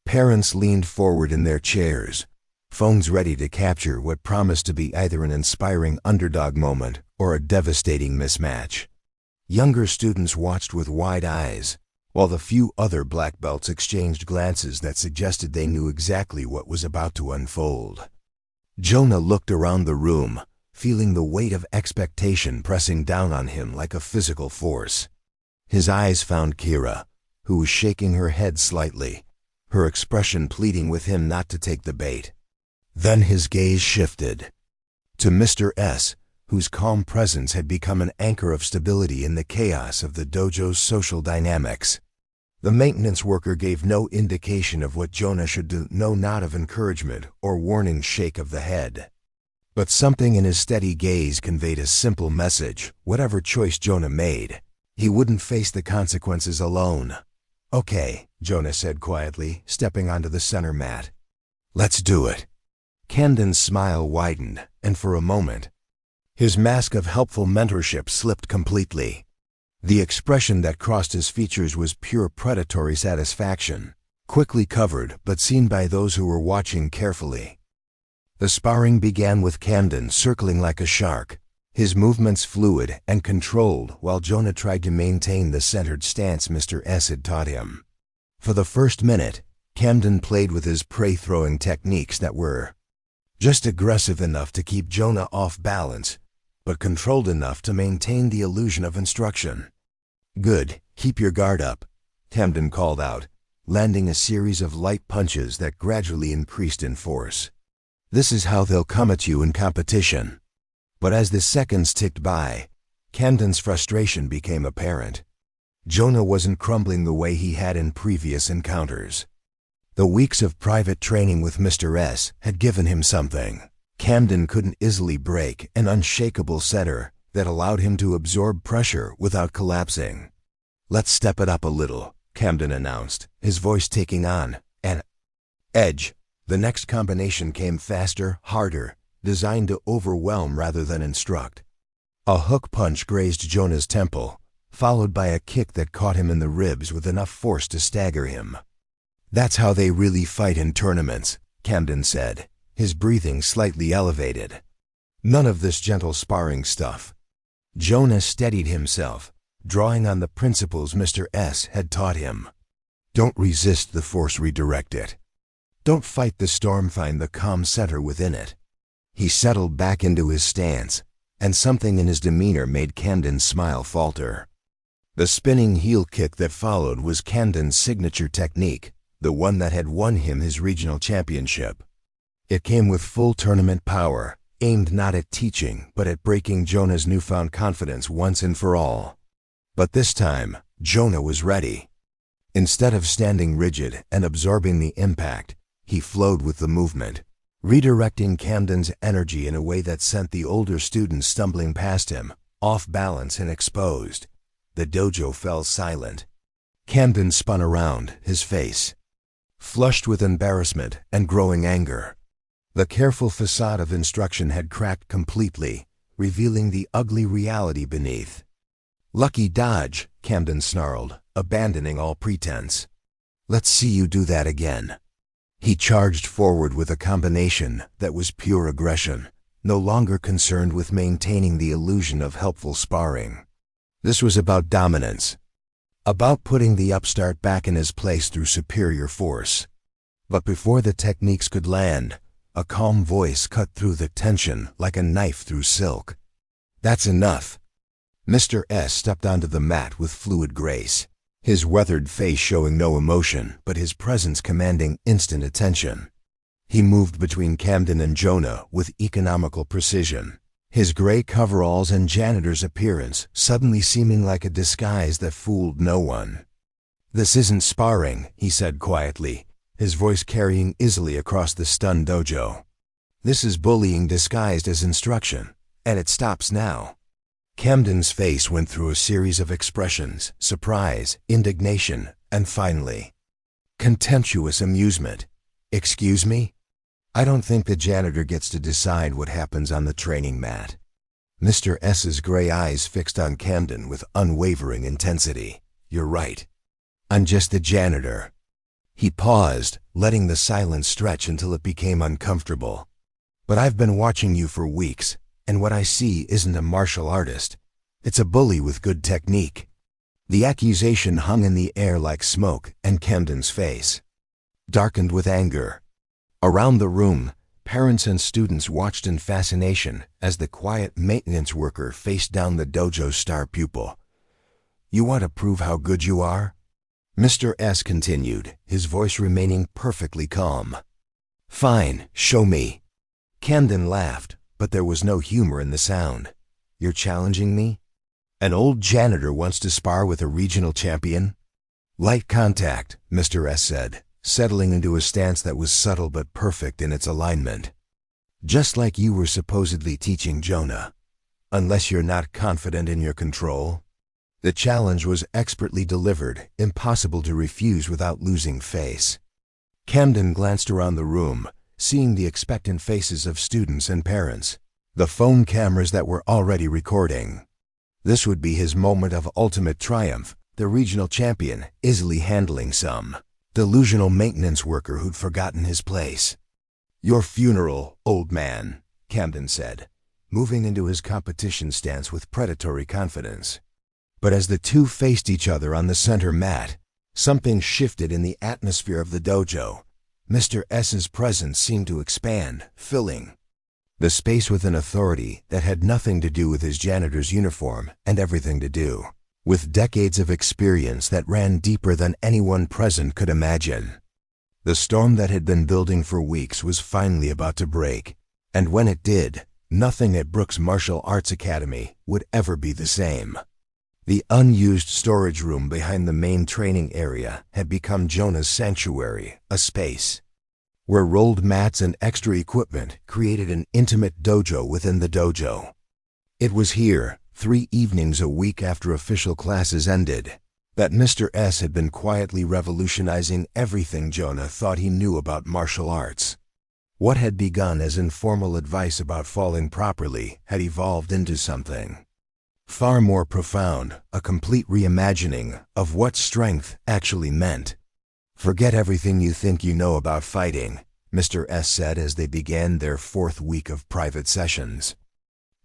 Parents leaned forward in their chairs, phones ready to capture what promised to be either an inspiring underdog moment or a devastating mismatch. Younger students watched with wide eyes, while the few other black belts exchanged glances that suggested they knew exactly what was about to unfold. Jonah looked around the room, feeling the weight of expectation pressing down on him like a physical force. His eyes found Kira, who was shaking her head slightly, her expression pleading with him not to take the bait. Then his gaze shifted to Mr. S, whose calm presence had become an anchor of stability in the chaos of the dojo's social dynamics. The maintenance worker gave no indication of what Jonah should do, no nod of encouragement or warning shake of the head. But something in his steady gaze conveyed a simple message: whatever choice Jonah made, he wouldn't face the consequences alone. "Okay," Jonah said quietly, stepping onto the center mat. "Let's do it." Camden's smile widened, and for a moment, his mask of helpful mentorship slipped completely. The expression that crossed his features was pure predatory satisfaction, quickly covered but seen by those who were watching carefully. The sparring began with Camden circling like a shark, his movements fluid and controlled while Jonah tried to maintain the centered stance Mr. S had taught him. For the first minute, Camden played with his prey-throwing techniques that were just aggressive enough to keep Jonah off balance, but controlled enough to maintain the illusion of instruction. "Good, keep your guard up," Camden called out, landing a series of light punches that gradually increased in force. "This is how they'll come at you in competition." But as the seconds ticked by, Camden's frustration became apparent. Jonah wasn't crumbling the way he had in previous encounters. The weeks of private training with Mr. S had given him something Camden couldn't easily break: an unshakable center that allowed him to absorb pressure without collapsing. "Let's step it up a little," Camden announced, his voice taking on an edge. The next combination came faster, harder, designed to overwhelm rather than instruct. A hook punch grazed Jonah's temple, followed by a kick that caught him in the ribs with enough force to stagger him. "That's how they really fight in tournaments," Camden said, his breathing slightly elevated. "None of this gentle sparring stuff." Jonah steadied himself, drawing on the principles Mr. S had taught him. "Don't resist the force, redirect it. Don't fight the storm, find the calm center within it." He settled back into his stance, and something in his demeanor made Camden's smile falter. The spinning heel kick that followed was Camden's signature technique, the one that had won him his regional championship. It came with full tournament power, aimed not at teaching but at breaking Jonah's newfound confidence once and for all. But this time, Jonah was ready. Instead of standing rigid and absorbing the impact, he flowed with the movement, redirecting Camden's energy in a way that sent the older students stumbling past him, off balance and exposed. The dojo fell silent. Camden spun around, his face flushed with embarrassment and growing anger. The careful facade of instruction had cracked completely, revealing the ugly reality beneath. "Lucky dodge," Camden snarled, abandoning all pretense. "Let's see you do that again." He charged forward with a combination that was pure aggression, no longer concerned with maintaining the illusion of helpful sparring. This was about dominance, about putting the upstart back in his place through superior force. But before the techniques could land, a calm voice cut through the tension like a knife through silk. "That's enough." Mr. S stepped onto the mat with fluid grace, his weathered face showing no emotion, but his presence commanding instant attention. He moved between Camden and Jonah with economical precision, his gray coveralls and janitor's appearance suddenly seeming like a disguise that fooled no one. "This isn't sparring," he said quietly, his voice carrying easily across the stunned dojo. "This is bullying disguised as instruction, and it stops now." Camden's face went through a series of expressions: surprise, indignation, and finally, contemptuous amusement. "Excuse me? I don't think the janitor gets to decide what happens on the training mat." Mr. S's gray eyes fixed on Camden with unwavering intensity. "You're right. I'm just the janitor." He paused, letting the silence stretch until it became uncomfortable. "But I've been watching you for weeks, and what I see isn't a martial artist. It's a bully with good technique." The accusation hung in the air like smoke, and Camden's face darkened with anger. Around the room, parents and students watched in fascination as the quiet maintenance worker faced down the dojo's star pupil. "You want to prove how good you are?" Mr. S continued, his voice remaining perfectly calm. "Fine, show me." Camden laughed, but there was no humor in the sound. "You're challenging me? An old janitor wants to spar with a regional champion?" "Light contact," Mr. S said, settling into a stance that was subtle but perfect in its alignment. "Just like you were supposedly teaching Jonah. Unless you're not confident in your control." The challenge was expertly delivered, impossible to refuse without losing face. Camden glanced around the room, seeing the expectant faces of students and parents, the phone cameras that were already recording. This would be his moment of ultimate triumph, the regional champion easily handling some delusional maintenance worker who'd forgotten his place. "Your funeral, old man," Camden said, moving into his competition stance with predatory confidence. But as the two faced each other on the center mat, something shifted in the atmosphere of the dojo. Mr. S's presence seemed to expand, filling the space with an authority that had nothing to do with his janitor's uniform and everything to do with decades of experience that ran deeper than anyone present could imagine. The storm that had been building for weeks was finally about to break, and when it did, nothing at Brooks Martial Arts Academy would ever be the same. The unused storage room behind the main training area had become Jonah's sanctuary, a space where rolled mats and extra equipment created an intimate dojo within the dojo. It was here, 3 evenings a week after official classes ended, that Mr. S had been quietly revolutionizing everything Jonah thought he knew about martial arts. What had begun as informal advice about falling properly had evolved into something far more profound, a complete reimagining of what strength actually meant. "Forget everything you think you know about fighting," Mr. S said as they began their 4th week of private sessions.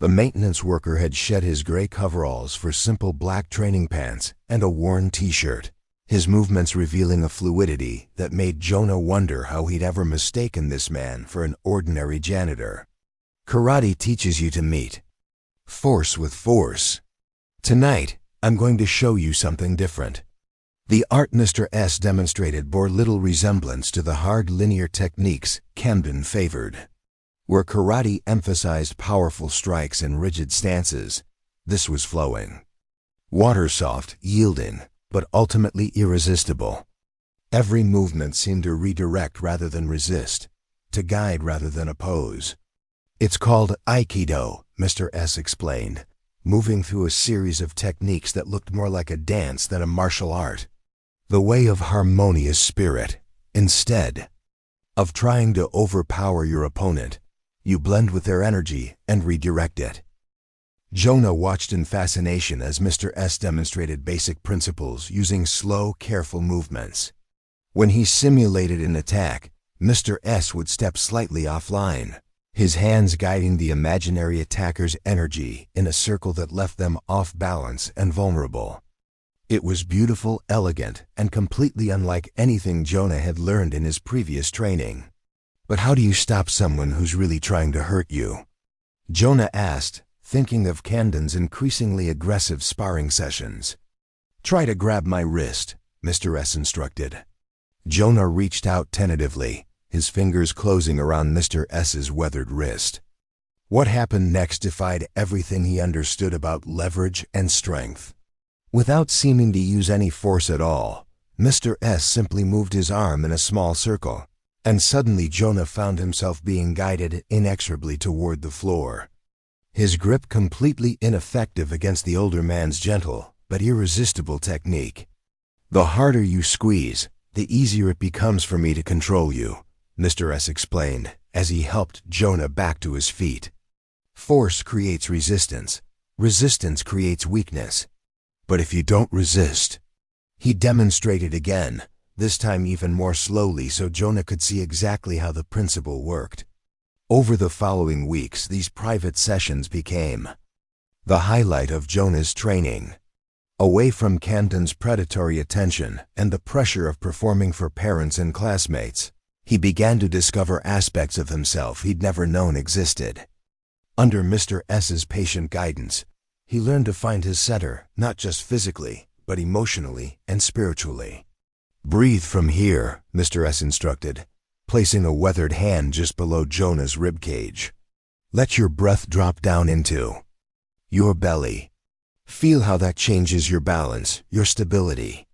The maintenance worker had shed his gray coveralls for simple black training pants and a worn t-shirt, his movements revealing a fluidity that made Jonah wonder how he'd ever mistaken this man for an ordinary janitor. "Karate teaches you to meet force with force. Tonight, I'm going to show you something different." The art Mr. S demonstrated bore little resemblance to the hard linear techniques Camden favored. Where karate emphasized powerful strikes and rigid stances, this was flowing. Water-soft, yielding, but ultimately irresistible. Every movement seemed to redirect rather than resist, to guide rather than oppose. "It's called aikido," Mr. S explained, moving through a series of techniques that looked more like a dance than a martial art. The way of harmonious spirit. Instead of trying to overpower your opponent, you blend with their energy and redirect it. Jonah watched in fascination as Mr. S demonstrated basic principles using slow, careful movements. When he simulated an attack, Mr. S would step slightly offline, his hands guiding the imaginary attacker's energy in a circle that left them off balance and vulnerable. It was beautiful, elegant, and completely unlike anything Jonah had learned in his previous training. "But how do you stop someone who's really trying to hurt you?" Jonah asked, thinking of Camden's increasingly aggressive sparring sessions. "Try to grab my wrist," Mr. S instructed. Jonah reached out tentatively, his fingers closing around Mr. S's weathered wrist. What happened next defied everything he understood about leverage and strength. Without seeming to use any force at all, Mr. S simply moved his arm in a small circle, and suddenly Jonah found himself being guided inexorably toward the floor. His grip completely ineffective against the older man's gentle but irresistible technique. "The harder you squeeze, the easier it becomes for me to control you," Mr. S explained as he helped Jonah back to his feet. "Force creates resistance. Resistance creates weakness. But if you don't resist..." He demonstrated again, this time even more slowly so Jonah could see exactly how the principle worked. Over the following weeks, these private sessions became the highlight of Jonah's training. Away from Camden's predatory attention and the pressure of performing for parents and classmates, he began to discover aspects of himself he'd never known existed. Under Mr. S's patient guidance, he learned to find his center, not just physically, but emotionally and spiritually. Breathe from here, Mr. S instructed, placing a weathered hand just below Jonah's ribcage. Let your breath drop down into your belly. Feel how that changes your balance, your stability.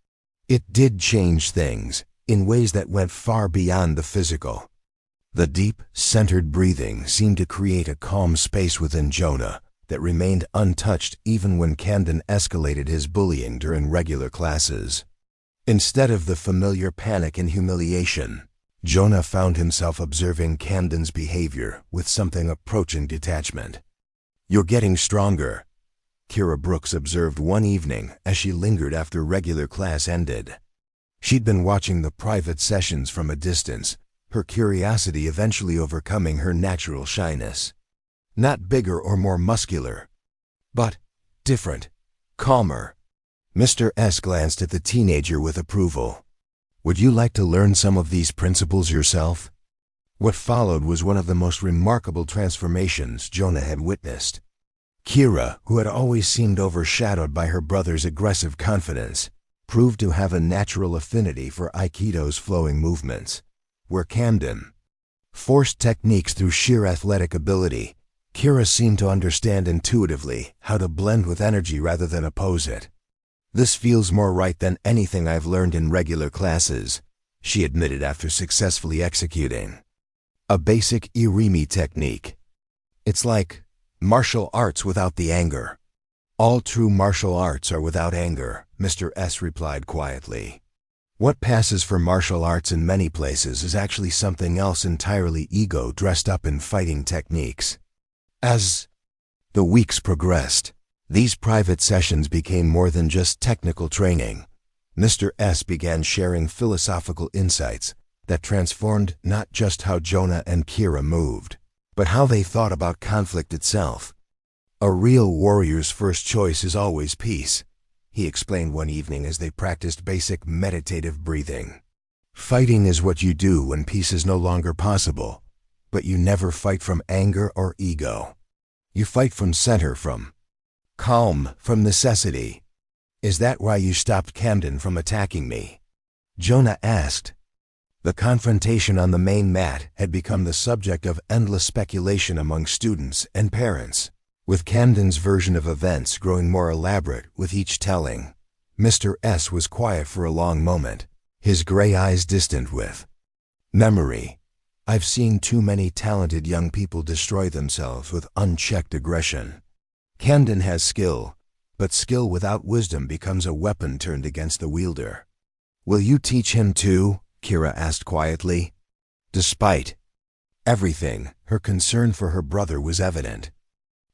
It did change things in ways that went far beyond the physical. The deep, centered breathing seemed to create a calm space within Jonah that remained untouched even when Camden escalated his bullying during regular classes. Instead of the familiar panic and humiliation, Jonah found himself observing Camden's behavior with something approaching detachment. "You're getting stronger," Kira Brooks observed one evening as she lingered after regular class ended. She'd been watching the private sessions from a distance, her curiosity eventually overcoming her natural shyness. Not bigger or more muscular, but different, calmer. Mr. S glanced at the teenager with approval. "Would you like to learn some of these principles yourself?" What followed was one of the most remarkable transformations Jonah had witnessed. Kira, who had always seemed overshadowed by her brother's aggressive confidence, proved to have a natural affinity for aikido's flowing movements, where Camden forced techniques through sheer athletic ability. Kira seemed to understand intuitively how to blend with energy rather than oppose it. "This feels more right than anything I've learned in regular classes," she admitted after successfully executing a basic irimi technique. "It's like martial arts without the anger." "All true martial arts are without anger," Mr. S replied quietly. "What passes for martial arts in many places is actually something else entirely, ego dressed up in fighting techniques." As the weeks progressed, these private sessions became more than just technical training. Mr. S began sharing philosophical insights that transformed not just how Jonah and Kira moved, but how they thought about conflict itself. "A real warrior's first choice is always peace," he explained one evening as they practiced basic meditative breathing. "Fighting is what you do when peace is no longer possible, but you never fight from anger or ego. You fight from center, from calm, from necessity." "Is that why you stopped Camden from attacking me?" Jonah asked. The confrontation on the main mat had become the subject of endless speculation among students and parents, with Camden's version of events growing more elaborate with each telling. Mr. S was quiet for a long moment, his gray eyes distant with memory. "I've seen too many talented young people destroy themselves with unchecked aggression. Camden has skill, but skill without wisdom becomes a weapon turned against the wielder." "Will you teach him too?" Kira asked quietly. Despite everything, her concern for her brother was evident.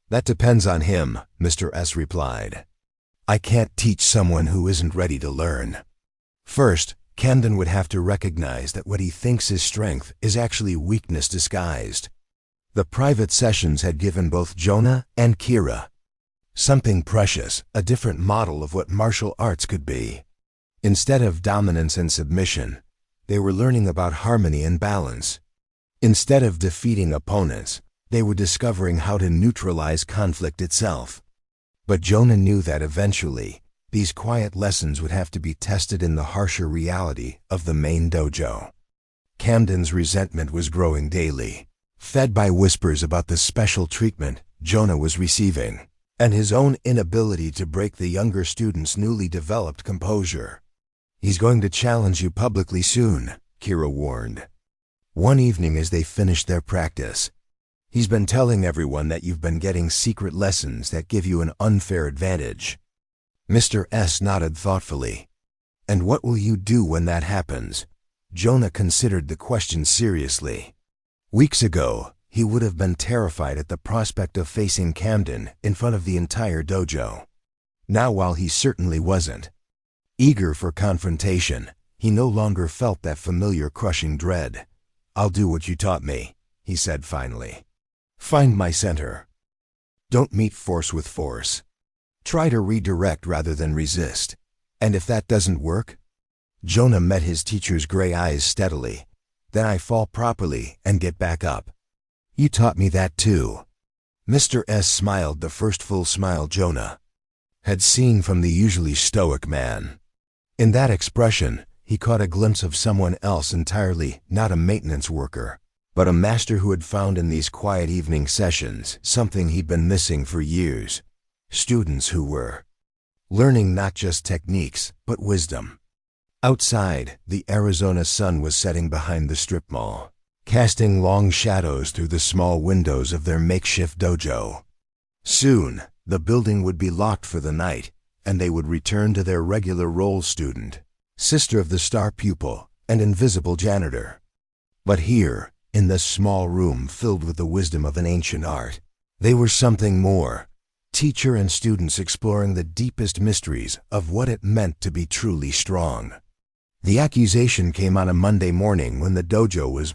"That depends on him," Mr. S replied. "I can't teach someone who isn't ready to learn. First, Camden would have to recognize that what he thinks is strength is actually weakness disguised." The private sessions had given both Jonah and Kira something precious, a different model of what martial arts could be. Instead of dominance and submission, they were learning about harmony and balance. Instead of defeating opponents, they were discovering how to neutralize conflict itself. But Jonah knew that eventually, these quiet lessons would have to be tested in the harsher reality of the main dojo. Camden's resentment was growing daily, fed by whispers about the special treatment Jonah was receiving, and his own inability to break the younger student's newly developed composure. "He's going to challenge you publicly soon," Kira warned. One evening as they finished their practice, "He's been telling everyone that you've been getting secret lessons that give you an unfair advantage." Mr. S nodded thoughtfully. "And what will you do when that happens?" Jonah considered the question seriously. Weeks ago, he would have been terrified at the prospect of facing Camden in front of the entire dojo. Now, while he certainly wasn't eager for confrontation, he no longer felt that familiar crushing dread. "I'll do what you taught me," he said finally. "Find my center. Don't meet force with force. Try to redirect rather than resist. And if that doesn't work?" Jonah met his teacher's gray eyes steadily. "Then I fall properly and get back up." "You taught me that too." Mr. S smiled, the first full smile Jonah had seen from the usually stoic man. In that expression, he caught a glimpse of someone else entirely, not a maintenance worker, but a master who had found in these quiet evening sessions something he'd been missing for years. Students who were learning not just techniques, but wisdom. Outside, the Arizona sun was setting behind the strip mall, casting long shadows through the small windows of their makeshift dojo. Soon, the building would be locked for the night, and they would return to their regular role: student, sister of the star pupil, and invisible janitor. But here, in this small room filled with the wisdom of an ancient art, they were something more. Teacher and students exploring the deepest mysteries of what it meant to be truly strong. The accusation came on a Monday morning when the dojo was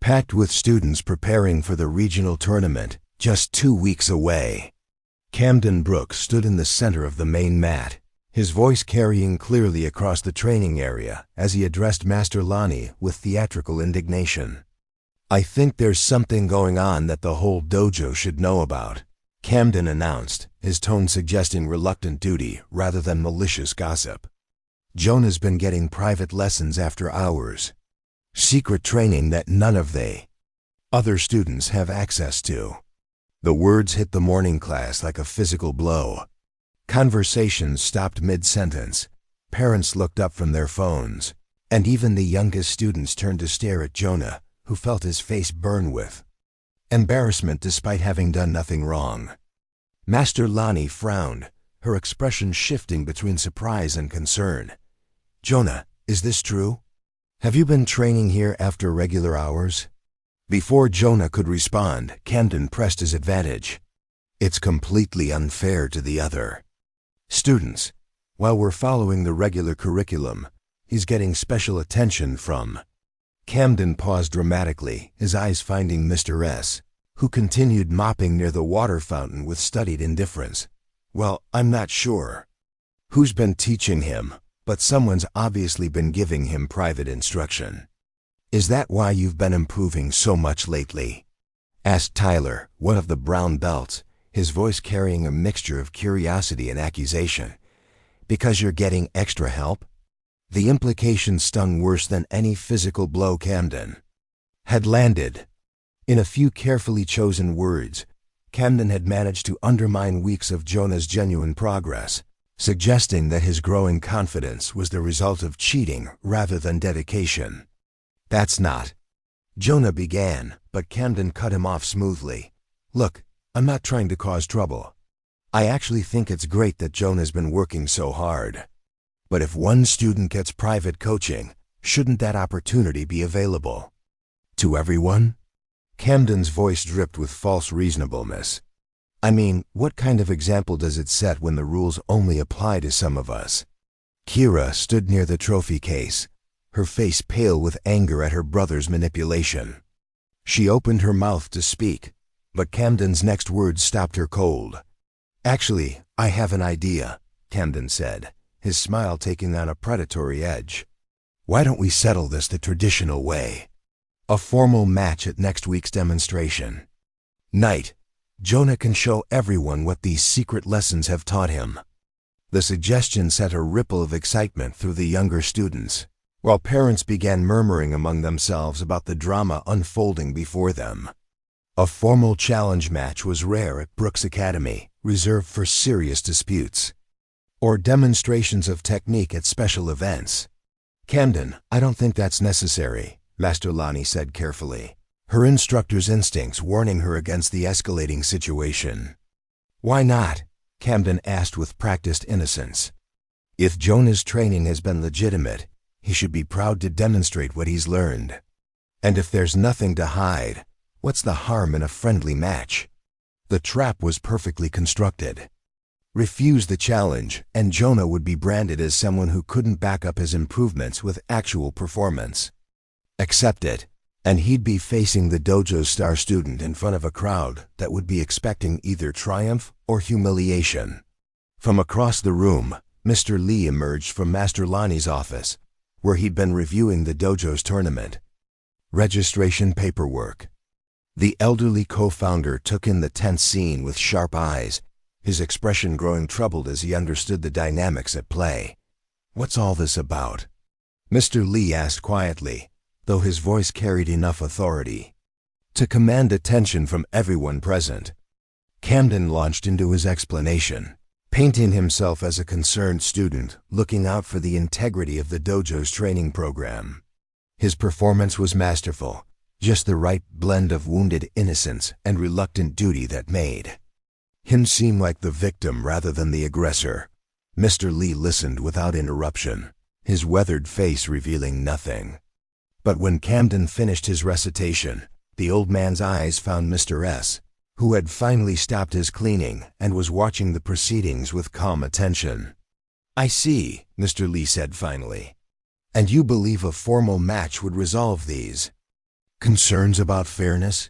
packed with students preparing for the regional tournament, just 2 weeks away. Camden Brooks stood in the center of the main mat, his voice carrying clearly across the training area as he addressed Master Lonnie with theatrical indignation. "I think there's something going on that the whole dojo should know about," Camden announced, his tone suggesting reluctant duty rather than malicious gossip. "Jonah's been getting private lessons after hours. Secret training that none of the other students have access to." The words hit the morning class like a physical blow. Conversations stopped mid-sentence. Parents looked up from their phones, and even the youngest students turned to stare at Jonah, who felt his face burn with embarrassment despite having done nothing wrong. Master Lonnie frowned, her expression shifting between surprise and concern. "Jonah, is this true? Have you been training here after regular hours?" Before Jonah could respond, Camden pressed his advantage. "It's completely unfair to the other students. While we're following the regular curriculum, he's getting special attention from—" Camden paused dramatically, his eyes finding Mr. S., who continued mopping near the water fountain with studied indifference. "Well, I'm not sure who's been teaching him, but someone's obviously been giving him private instruction." "Is that why you've been improving so much lately?" asked Tyler, one of the brown belts, his voice carrying a mixture of curiosity and accusation. "Because you're getting extra help?" The implication stung worse than any physical blow Camden had landed. In a few carefully chosen words, Camden had managed to undermine weeks of Jonah's genuine progress, suggesting that his growing confidence was the result of cheating rather than dedication. "That's not—" Jonah began, but Camden cut him off smoothly. "Look, I'm not trying to cause trouble. I actually think it's great that Jonah's been working so hard. But if one student gets private coaching, shouldn't that opportunity be available to everyone?" Camden's voice dripped with false reasonableness. "I mean, what kind of example does it set when the rules only apply to some of us?" Kira stood near the trophy case, her face pale with anger at her brother's manipulation. She opened her mouth to speak, but Camden's next words stopped her cold. "Actually, I have an idea," Camden said, his smile taking on a predatory edge. "Why don't we settle this the traditional way? A formal match at next week's demonstration night. Jonah can show everyone what these secret lessons have taught him." The suggestion sent a ripple of excitement through the younger students, while parents began murmuring among themselves about the drama unfolding before them. A formal challenge match was rare at Brooks Academy, reserved for serious disputes or demonstrations of technique at special events. "Camden, I don't think that's necessary," Master Lonnie said carefully, her instructor's instincts warning her against the escalating situation. "Why not?" Camden asked with practiced innocence. "If Jonah's training has been legitimate, he should be proud to demonstrate what he's learned. And if there's nothing to hide, what's the harm in a friendly match?" The trap was perfectly constructed. Refuse the challenge, and Jonah would be branded as someone who couldn't back up his improvements with actual performance. Accept it, and he'd be facing the dojo's star student in front of a crowd that would be expecting either triumph or humiliation. From across the room, Mr. Lee emerged from Master Lonnie's office, where he'd been reviewing the dojo's tournament registration paperwork. The elderly co-founder took in the tense scene with sharp eyes, his expression growing troubled as he understood the dynamics at play. "What's all this about?" Mr. Lee asked quietly, though his voice carried enough authority to command attention from everyone present. Camden launched into his explanation, painting himself as a concerned student looking out for the integrity of the dojo's training program. His performance was masterful, just the right blend of wounded innocence and reluctant duty that made him seem like the victim rather than the aggressor. Mr. Lee listened without interruption, his weathered face revealing nothing. But when Camden finished his recitation, the old man's eyes found Mr. S., who had finally stopped his cleaning and was watching the proceedings with calm attention. "I see," Mr. Lee said finally. "And you believe a formal match would resolve these concerns about fairness?"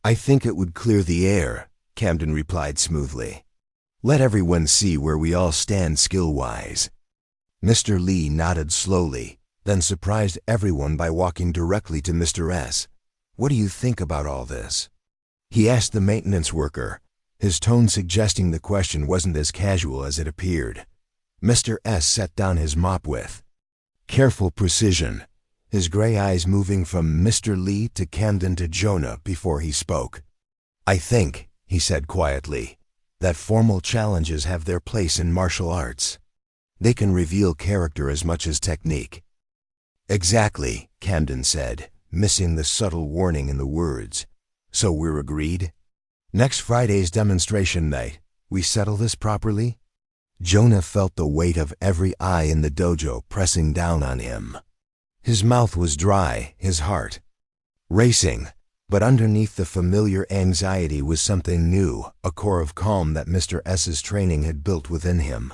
"I think it would clear the air," Camden replied smoothly. "Let everyone see where we all stand skill-wise." Mr. Lee nodded slowly, then surprised everyone by walking directly to Mr. S. "What do you think about all this?" he asked the maintenance worker, his tone suggesting the question wasn't as casual as it appeared. Mr. S. set down his mop with careful precision, his gray eyes moving from Mr. Lee to Camden to Jonah before he spoke. "I think," he said quietly, "that formal challenges have their place in martial arts. They can reveal character as much as technique." "Exactly," Camden said, missing the subtle warning in the words. "So we're agreed? Next Friday's demonstration night, we settle this properly?" Jonah felt the weight of every eye in the dojo pressing down on him. His mouth was dry, his heart racing, but underneath the familiar anxiety was something new, a core of calm that Mr. S.'s training had built within him.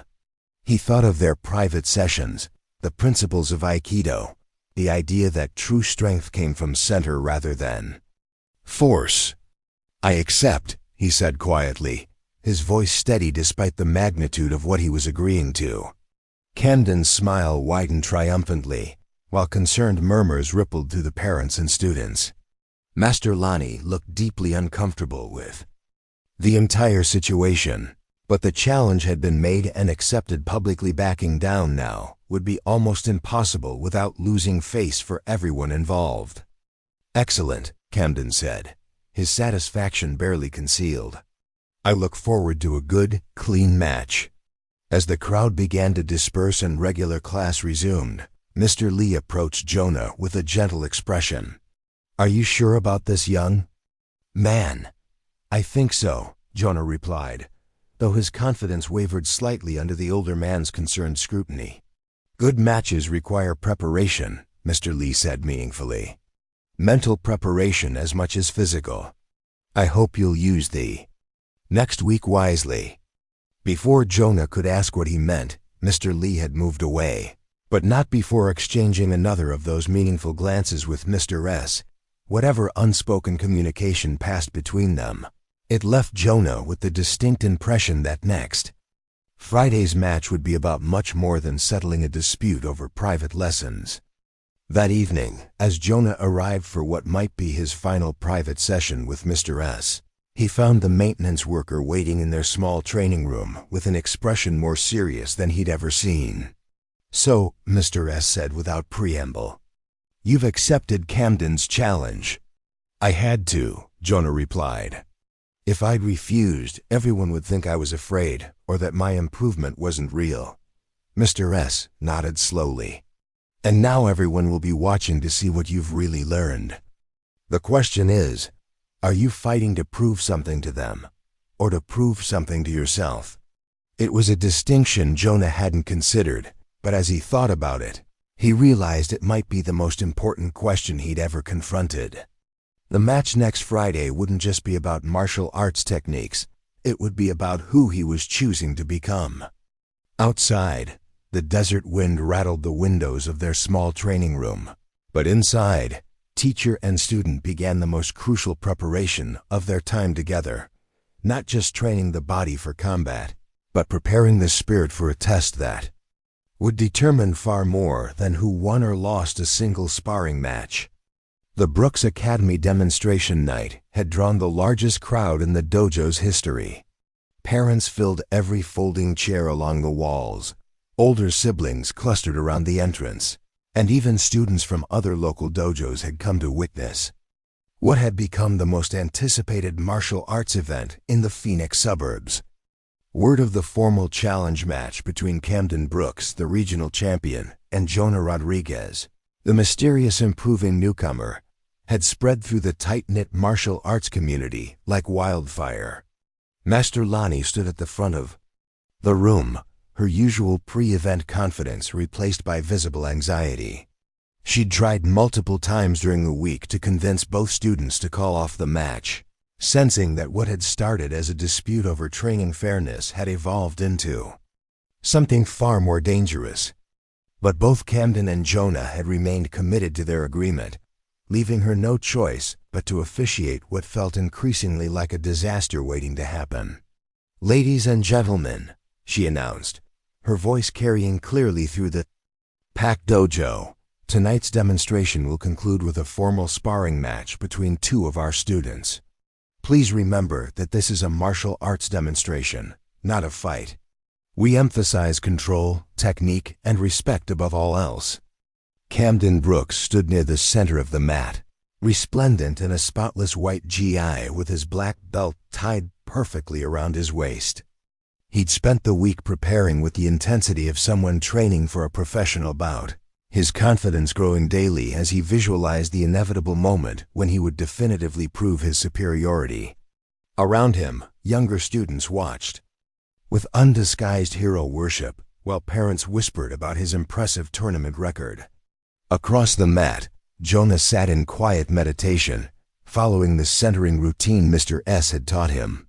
He thought of their private sessions, the principles of aikido, the idea that true strength came from center rather than force. "I accept," he said quietly, his voice steady despite the magnitude of what he was agreeing to. Camden's smile widened triumphantly, while concerned murmurs rippled through the parents and students. Master Lonnie looked deeply uncomfortable with the entire situation, but the challenge had been made and accepted. Publicly backing down now would be almost impossible without losing face for everyone involved. "Excellent," Camden said, his satisfaction barely concealed. "I look forward to a good, clean match." As the crowd began to disperse and regular class resumed, Mr. Lee approached Jonah with a gentle expression. "Are you sure about this, young man?" "I think so," Jonah replied, though his confidence wavered slightly under the older man's concerned scrutiny. "Good matches require preparation," Mr. Lee said meaningfully. "Mental preparation as much as physical. I hope you'll use the next week wisely." Before Jonah could ask what he meant, Mr. Lee had moved away, but not before exchanging another of those meaningful glances with Mr. S. Whatever unspoken communication passed between them, it left Jonah with the distinct impression that next Friday's match would be about much more than settling a dispute over private lessons. That evening, as Jonah arrived for what might be his final private session with Mr. S., he found the maintenance worker waiting in their small training room with an expression more serious than he'd ever seen. "So," Mr. S. said without preamble, "you've accepted Camden's challenge?" "I had to," Jonah replied. "If I'd refused, everyone would think I was afraid or that my improvement wasn't real." Mr. S. nodded slowly. "And now everyone will be watching to see what you've really learned. The question is, are you fighting to prove something to them, or to prove something to yourself?" It was a distinction Jonah hadn't considered, but as he thought about it, he realized it might be the most important question he'd ever confronted. The match next Friday wouldn't just be about martial arts techniques, it would be about who he was choosing to become. Outside, the desert wind rattled the windows of their small training room, but inside, teacher and student began the most crucial preparation of their time together, not just training the body for combat, but preparing the spirit for a test that would determine far more than who won or lost a single sparring match. The Brooks Academy demonstration night had drawn the largest crowd in the dojo's history. Parents filled every folding chair along the walls. Older siblings clustered around the entrance, and even students from other local dojos had come to witness what had become the most anticipated martial arts event in the Phoenix suburbs. Word of the formal challenge match between Camden Brooks, the regional champion, and Jonah Rodriguez, the mysterious improving newcomer, had spread through the tight-knit martial arts community like wildfire. Master Lonnie stood at the front of the room, her usual pre-event confidence replaced by visible anxiety. She'd tried multiple times during the week to convince both students to call off the match, sensing that what had started as a dispute over training fairness had evolved into something far more dangerous. But both Camden and Jonah had remained committed to their agreement, leaving her no choice but to officiate what felt increasingly like a disaster waiting to happen. "Ladies and gentlemen," she announced, her voice carrying clearly through the packed dojo, "tonight's demonstration will conclude with a formal sparring match between two of our students. Please remember that this is a martial arts demonstration, not a fight. We emphasize control, technique, and respect above all else." Camden Brooks stood near the center of the mat, resplendent in a spotless white GI with his black belt tied perfectly around his waist. He'd spent the week preparing with the intensity of someone training for a professional bout, his confidence growing daily as he visualized the inevitable moment when he would definitively prove his superiority. Around him, younger students watched with undisguised hero worship, while parents whispered about his impressive tournament record. Across the mat, Jonah sat in quiet meditation, following the centering routine Mr. S had taught him.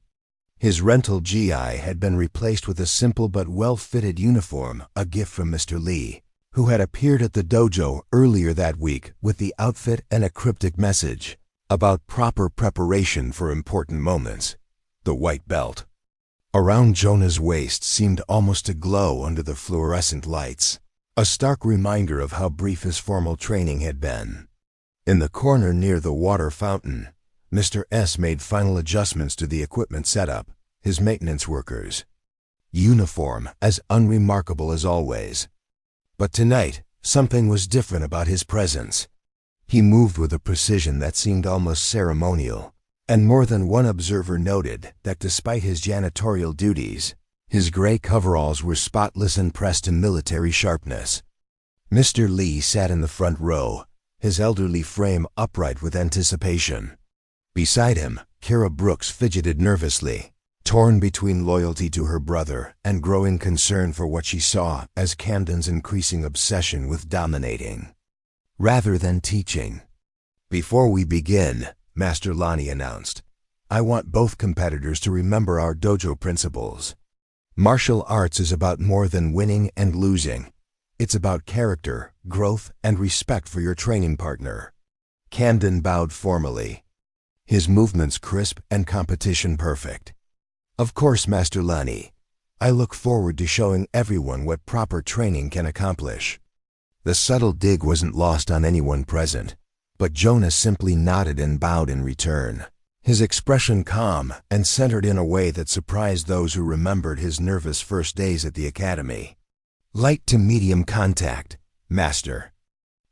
His rental GI had been replaced with a simple but well-fitted uniform, a gift from Mr. Lee, who had appeared at the dojo earlier that week with the outfit and a cryptic message about proper preparation for important moments. The white belt around Jonah's waist seemed almost to glow under the fluorescent lights, a stark reminder of how brief his formal training had been. In the corner near the water fountain, Mr. S made final adjustments to the equipment setup, his maintenance workers' uniform as unremarkable as always. But tonight, something was different about his presence. He moved with a precision that seemed almost ceremonial, and more than one observer noted that despite his janitorial duties, his gray coveralls were spotless and pressed to military sharpness. Mr. Lee sat in the front row, his elderly frame upright with anticipation. Beside him, Kara Brooks fidgeted nervously, torn between loyalty to her brother and growing concern for what she saw as Camden's increasing obsession with dominating rather than teaching. "Before we begin," Master Lonnie announced, "I want both competitors to remember our dojo principles. Martial arts is about more than winning and losing. It's about character, growth, and respect for your training partner." Camden bowed formally, his movements crisp and competition perfect. "Of course, Master Lonnie. I look forward to showing everyone what proper training can accomplish." The subtle dig wasn't lost on anyone present, but Jonah simply nodded and bowed in return, his expression calm and centered in a way that surprised those who remembered his nervous first days at the academy. "Light to medium contact, Master,"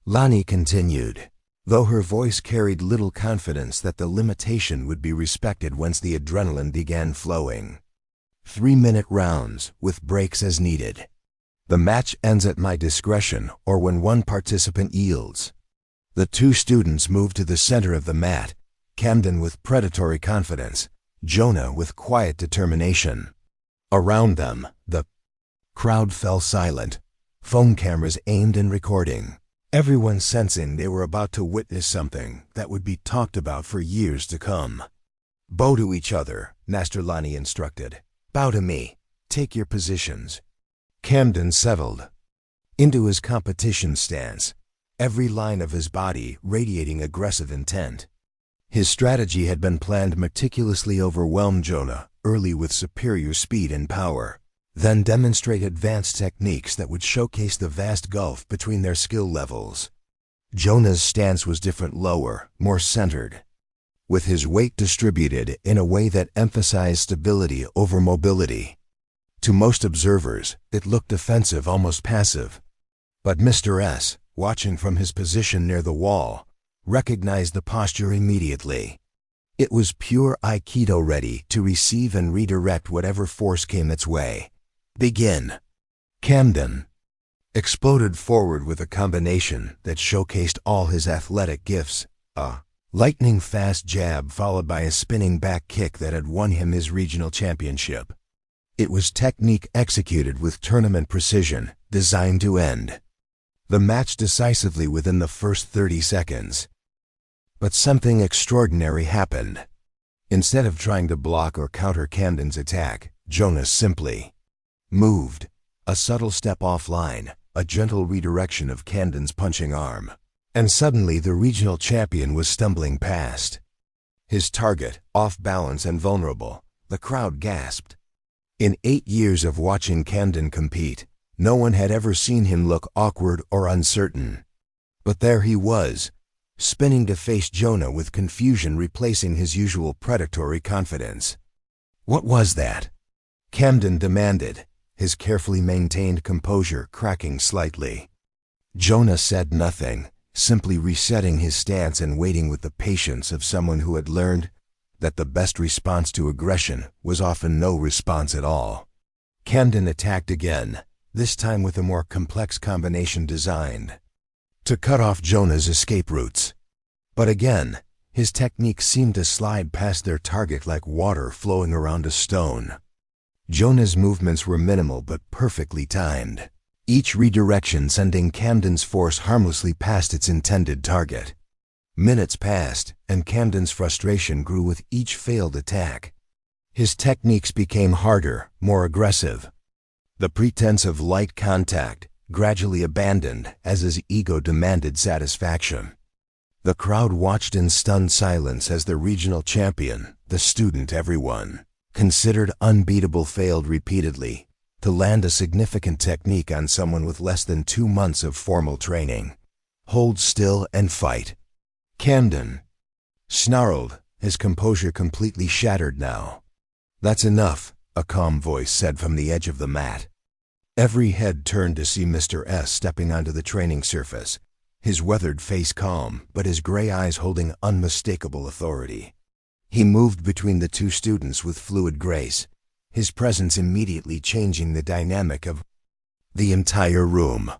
Lonnie continued, though her voice carried little confidence that the limitation would be respected once the adrenaline began flowing. 3-minute rounds, with breaks as needed. The match ends at my discretion or when one participant yields. The two students moved to the center of the mat, Camden with predatory confidence, Jonah with quiet determination. Around them, the crowd fell silent, phone cameras aimed and recording, everyone sensing they were about to witness something that would be talked about for years to come. "Bow to each other," Master Lonnie instructed. "Bow to me. Take your positions." Camden settled into his competition stance, every line of his body radiating aggressive intent. His strategy had been planned meticulously, overwhelm Jonah early with superior speed and power, then demonstrate advanced techniques that would showcase the vast gulf between their skill levels. Jonah's stance was different, lower, more centered, with his weight distributed in a way that emphasized stability over mobility. To most observers, it looked defensive, almost passive. But Mr. S, watching from his position near the wall, recognized the posture immediately. It was pure aikido, ready to receive and redirect whatever force came its way. Begin. Camden exploded forward with a combination that showcased all his athletic gifts, a lightning-fast jab followed by a spinning back kick that had won him his regional championship. It was technique executed with tournament precision, designed to end the match decisively within the first 30 seconds. But something extraordinary happened. Instead of trying to block or counter Camden's attack, Jonah simply moved, a subtle step offline, a gentle redirection of Camden's punching arm. And suddenly the regional champion was stumbling past his target, off balance and vulnerable. The crowd gasped. In 8 years of watching Camden compete, no one had ever seen him look awkward or uncertain. But there he was, spinning to face Jonah with confusion replacing his usual predatory confidence. What was that? Camden demanded, his carefully maintained composure cracking slightly. Jonah said nothing, simply resetting his stance and waiting with the patience of someone who had learned that the best response to aggression was often no response at all. Camden attacked again, this time with a more complex combination designed to cut off Jonah's escape routes. But again, his technique seemed to slide past their target like water flowing around a stone. Jonah's movements were minimal but perfectly timed, each redirection sending Camden's force harmlessly past its intended target. Minutes passed, and Camden's frustration grew with each failed attack. His techniques became harder, more aggressive. The pretense of light contact gradually abandoned as his ego demanded satisfaction. The crowd watched in stunned silence as the regional champion, the student everyone considered unbeatable, failed repeatedly to land a significant technique on someone with less than 2 months of formal training. Hold still and fight. Camden snarled, his composure completely shattered now. That's enough, a calm voice said from the edge of the mat. Every head turned to see Mr. S stepping onto the training surface, his weathered face calm, but his gray eyes holding unmistakable authority. He moved between the two students with fluid grace, his presence immediately changing the dynamic of the entire room.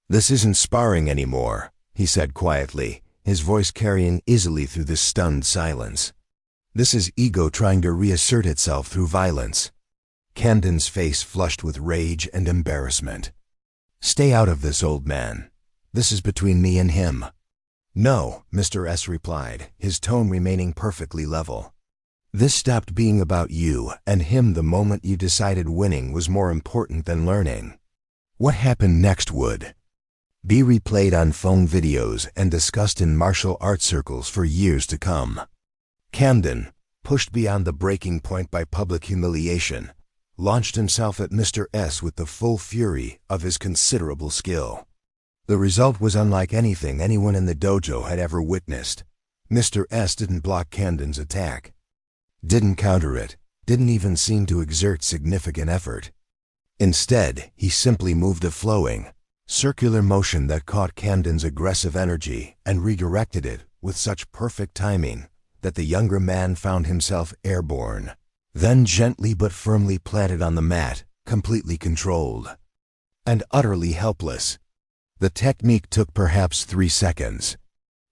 This isn't sparring anymore, he said quietly, his voice carrying easily through the stunned silence. This is ego trying to reassert itself through violence. Camden's face flushed with rage and embarrassment. Stay out of this, old man. This is between me and him. No, Mr. S replied, his tone remaining perfectly level. This stopped being about you and him the moment you decided winning was more important than learning. What happened next would be replayed on phone videos and discussed in martial arts circles for years to come. Camden, pushed beyond the breaking point by public humiliation, launched himself at Mr. S with the full fury of his considerable skill. The result was unlike anything anyone in the dojo had ever witnessed. Mr. S didn't block Camden's attack, didn't counter it, didn't even seem to exert significant effort. Instead, he simply moved a flowing, circular motion that caught Camden's aggressive energy and redirected it with such perfect timing that the younger man found himself airborne, then gently but firmly planted on the mat, completely controlled and utterly helpless. The technique took perhaps 3 seconds.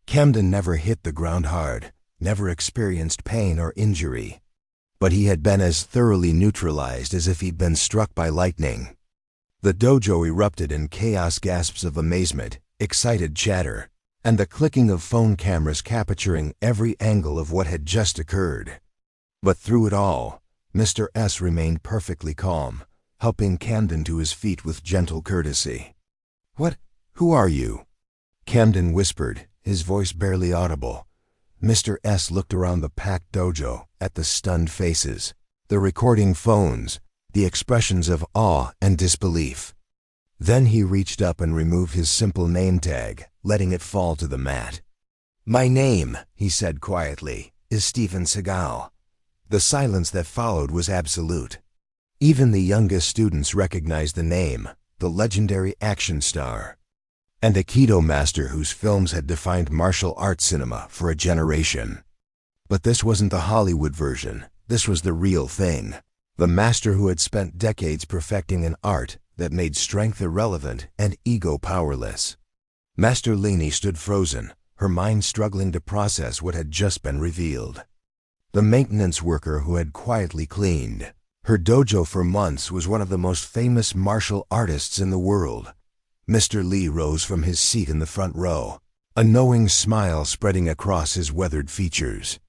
Camden never hit the ground hard, never experienced pain or injury, but he had been as thoroughly neutralized as if he'd been struck by lightning. The dojo erupted in chaos, gasps of amazement, excited chatter, and the clicking of phone cameras capturing every angle of what had just occurred. But through it all, Mr. S remained perfectly calm, helping Camden to his feet with gentle courtesy. Who are you? Camden whispered, his voice barely audible. Mr. S looked around the packed dojo, at the stunned faces, the recording phones, the expressions of awe and disbelief. Then he reached up and removed his simple name tag, letting it fall to the mat. My name, he said quietly, is Seagal. The silence that followed was absolute. Even the youngest students recognized the name, the legendary action star. and aikido master whose films had defined martial arts cinema for a generation. But this wasn't the Hollywood version. This was the real thing. The master who had spent decades perfecting an art that made strength irrelevant and ego powerless. Master Lini stood frozen, her mind struggling to process what had just been revealed. The maintenance worker who had quietly cleaned her dojo for months was one of the most famous martial artists in the world. Mr. Lee rose from his seat in the front row, a knowing smile spreading across his weathered features.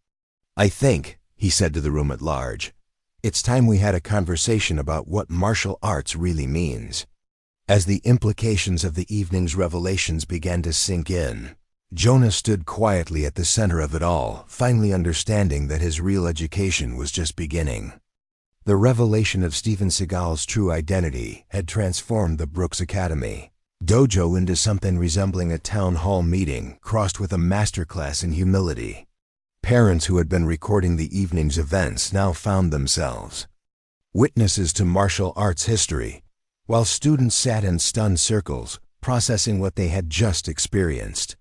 "I think," he said to the room at large, "it's time we had a conversation about what martial arts really means." As the implications of the evening's revelations began to sink in, Jonah stood quietly at the center of it all, finally understanding that his real education was just beginning. The revelation of Steven Seagal's true identity had transformed the Brooks Academy dojo into something resembling a town hall meeting crossed with a masterclass in humility. Parents who had been recording the evening's events now found themselves witnesses to martial arts history, while students sat in stunned circles, processing what they had just experienced.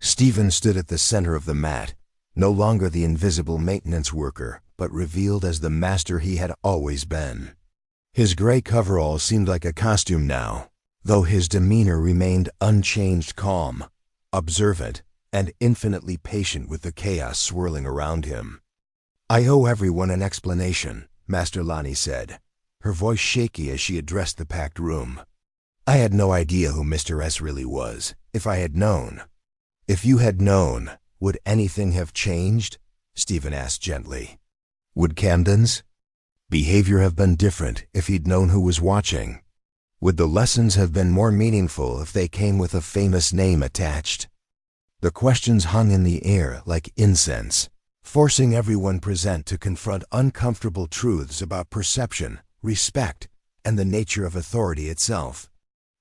Steven stood at the center of the mat, no longer the invisible maintenance worker, but revealed as the master he had always been. His gray coverall seemed like a costume now, though his demeanor remained unchanged, calm, observant, and infinitely patient with the chaos swirling around him. "I owe everyone an explanation," Master Lani said, her voice shaky as she addressed the packed room. "I had no idea who Mr. S really was. If I had known." "If you had known, would anything have changed?" Steven asked gently. "Would Camden's behavior have been different if he'd known who was watching? Would the lessons have been more meaningful if they came with a famous name attached?" The questions hung in the air like incense, forcing everyone present to confront uncomfortable truths about perception, respect, and the nature of authority itself.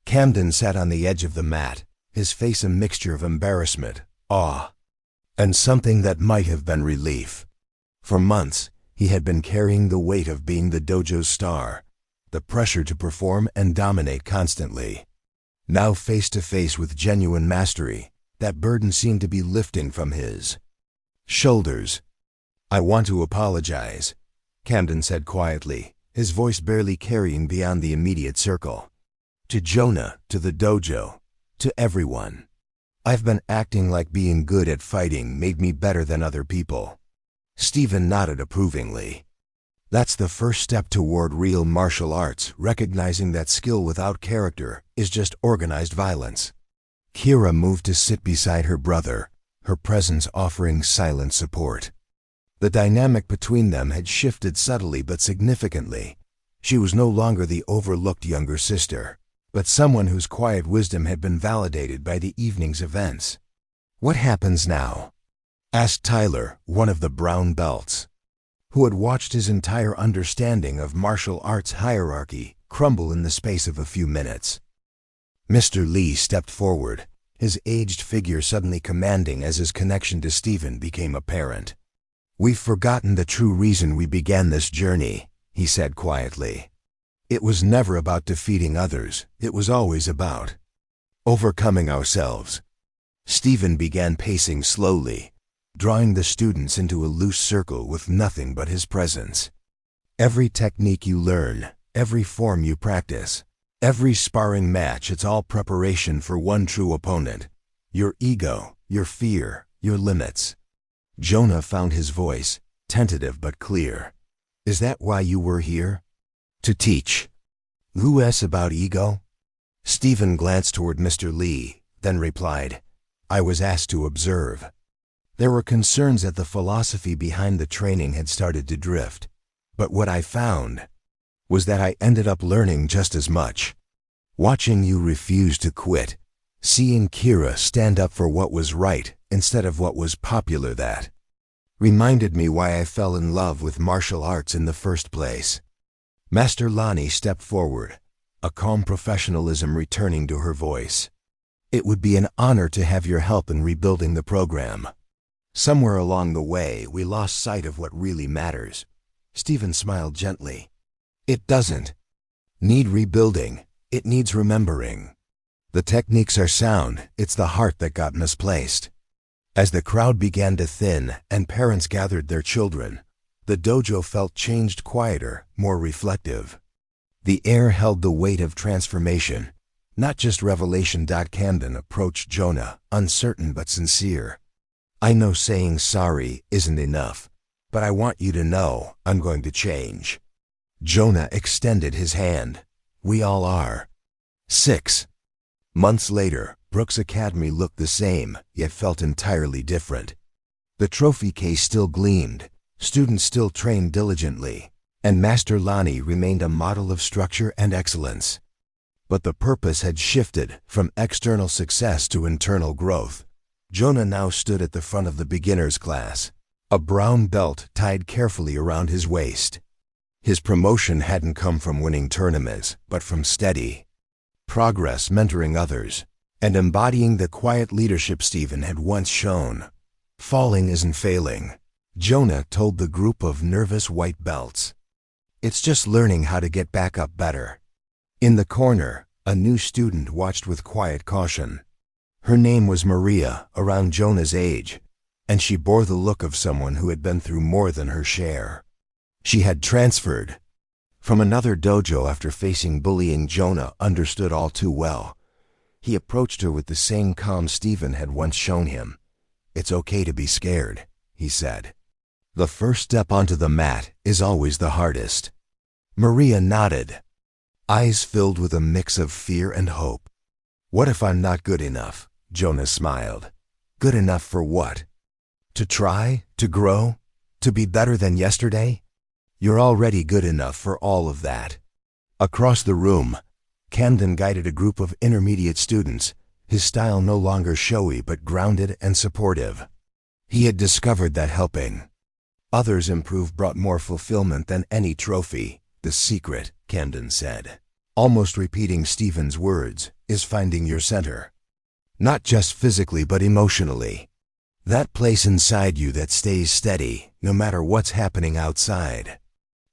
Camden sat on the edge of the mat, his face a mixture of embarrassment, awe, and something that might have been relief. For months, he had been carrying the weight of being the dojo's star, the pressure to perform and dominate constantly. Now face to face with genuine mastery, that burden seemed to be lifting from his shoulders. "I want to apologize," Camden said quietly, his voice barely carrying beyond the immediate circle. "To Jonah, to the dojo, to everyone. I've been acting like being good at fighting made me better than other people." Steven nodded approvingly. "That's the first step toward real martial arts, recognizing that skill without character is just organized violence." Kira moved to sit beside her brother, her presence offering silent support. The dynamic between them had shifted subtly but significantly. She was no longer the overlooked younger sister, but someone whose quiet wisdom had been validated by the evening's events. "What happens now?" asked Tyler, one of the brown belts, who had watched his entire understanding of martial arts hierarchy crumble in the space of a few minutes. Mr. Lee stepped forward, his aged figure suddenly commanding as his connection to Steven became apparent. "We've forgotten the true reason we began this journey," he said quietly. "It was never about defeating others, it was always about overcoming ourselves." Steven began pacing slowly, drawing the students into a loose circle with nothing but his presence. "Every technique you learn, every form you practice, every sparring match, it's all preparation for one true opponent. Your ego, your fear, your limits." Jonah found his voice, tentative but clear. "Is that why you were here? To teach us about ego?" Steven glanced toward Mr. Lee, then replied, "I was asked to observe." There were concerns that the philosophy behind the training had started to drift, but what I found was that I ended up learning just as much. Watching you refuse to quit, seeing Kira stand up for what was right instead of what was popular, that reminded me why I fell in love with martial arts in the first place. Master Lani stepped forward, a calm professionalism returning to her voice. "It would be an honor to have your help in rebuilding the program. Somewhere along the way, we lost sight of what really matters." Steven smiled gently. "It doesn't need rebuilding, it needs remembering." The techniques are sound, it's the heart that got misplaced. As the crowd began to thin and parents gathered their children, the dojo felt changed, quieter, more reflective. The air held the weight of transformation, not just revelation. Camden approached Jonah, uncertain but sincere. I know saying sorry isn't enough, but I want you to know I'm going to change. Jonah extended his hand. We all are. 6 months later, Brooks Academy looked the same, yet felt entirely different. The trophy case still gleamed, students still trained diligently, and Master Lonnie remained a model of structure and excellence. But the purpose had shifted from external success to internal growth. Jonah now stood at the front of the beginner's class, a brown belt tied carefully around his waist. His promotion hadn't come from winning tournaments, but from steady progress, mentoring others, and embodying the quiet leadership Stephen had once shown. Falling isn't failing, Jonah told the group of nervous white belts. It's just learning how to get back up better. In the corner, a new student watched with quiet caution. Her name was Maria, around Jonah's age, and she bore the look of someone who had been through more than her share. She had transferred from another dojo after facing bullying. Jonah understood all too well. He approached her with the same calm Stephen had once shown him. It's okay to be scared, he said. The first step onto the mat is always the hardest. Maria nodded, eyes filled with a mix of fear and hope. What if I'm not good enough? Jonah smiled. Good enough for what? To try, to grow, to be better than yesterday? You're already good enough for all of that. Across the room, Camden guided a group of intermediate students, his style no longer showy but grounded and supportive. He had discovered that helping others improve brought more fulfillment than any trophy. The secret, Camden said, almost repeating Stephen's words, is finding your center. Not just physically but emotionally. That place inside you that stays steady, no matter what's happening outside.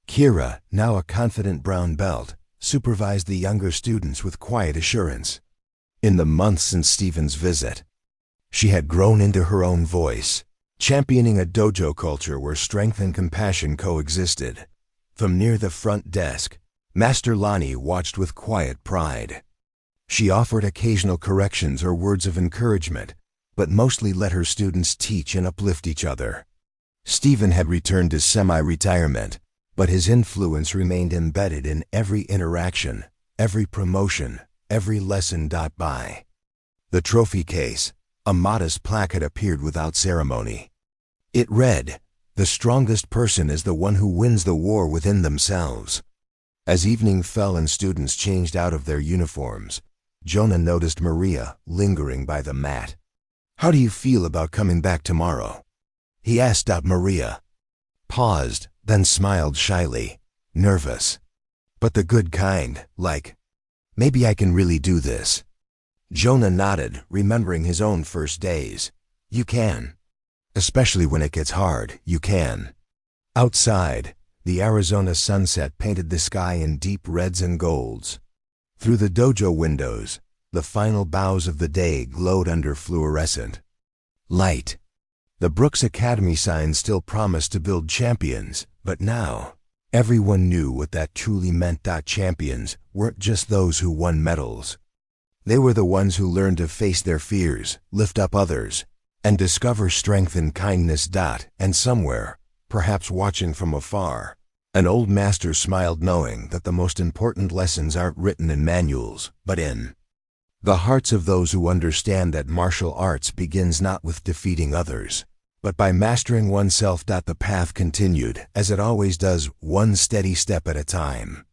Kira, now a confident brown belt, supervised the younger students with quiet assurance. In the months since Stephen's visit, she had grown into her own voice, championing a dojo culture where strength and compassion coexisted. From near the front desk, Master Lonnie watched with quiet pride. She offered occasional corrections or words of encouragement, but mostly let her students teach and uplift each other. Stephen had returned to semi-retirement, but his influence remained embedded in every interaction, every promotion, every lesson. By the trophy case, a modest plaque had appeared without ceremony. It read, "The strongest person is the one who wins the war within themselves." As evening fell and students changed out of their uniforms, Jonah noticed Maria lingering by the mat. How do you feel about coming back tomorrow? He asked. Maria paused, then smiled shyly, nervous. But the good kind, like, maybe I can really do this. Jonah nodded, remembering his own first days. You can. Especially when it gets hard, you can. Outside, the Arizona sunset painted the sky in deep reds and golds. Through the dojo windows, the final boughs of the day glowed under fluorescent light. The Brooks Academy sign still promised to build champions, but now, everyone knew what that truly meant. Champions weren't just those who won medals. They were the ones who learned to face their fears, lift up others, and discover strength in kindness. And somewhere, perhaps watching from afar, an old master smiled, knowing that the most important lessons aren't written in manuals, but in the hearts of those who understand that martial arts begins not with defeating others, but by mastering oneself. The path continued, as it always does, one steady step at a time.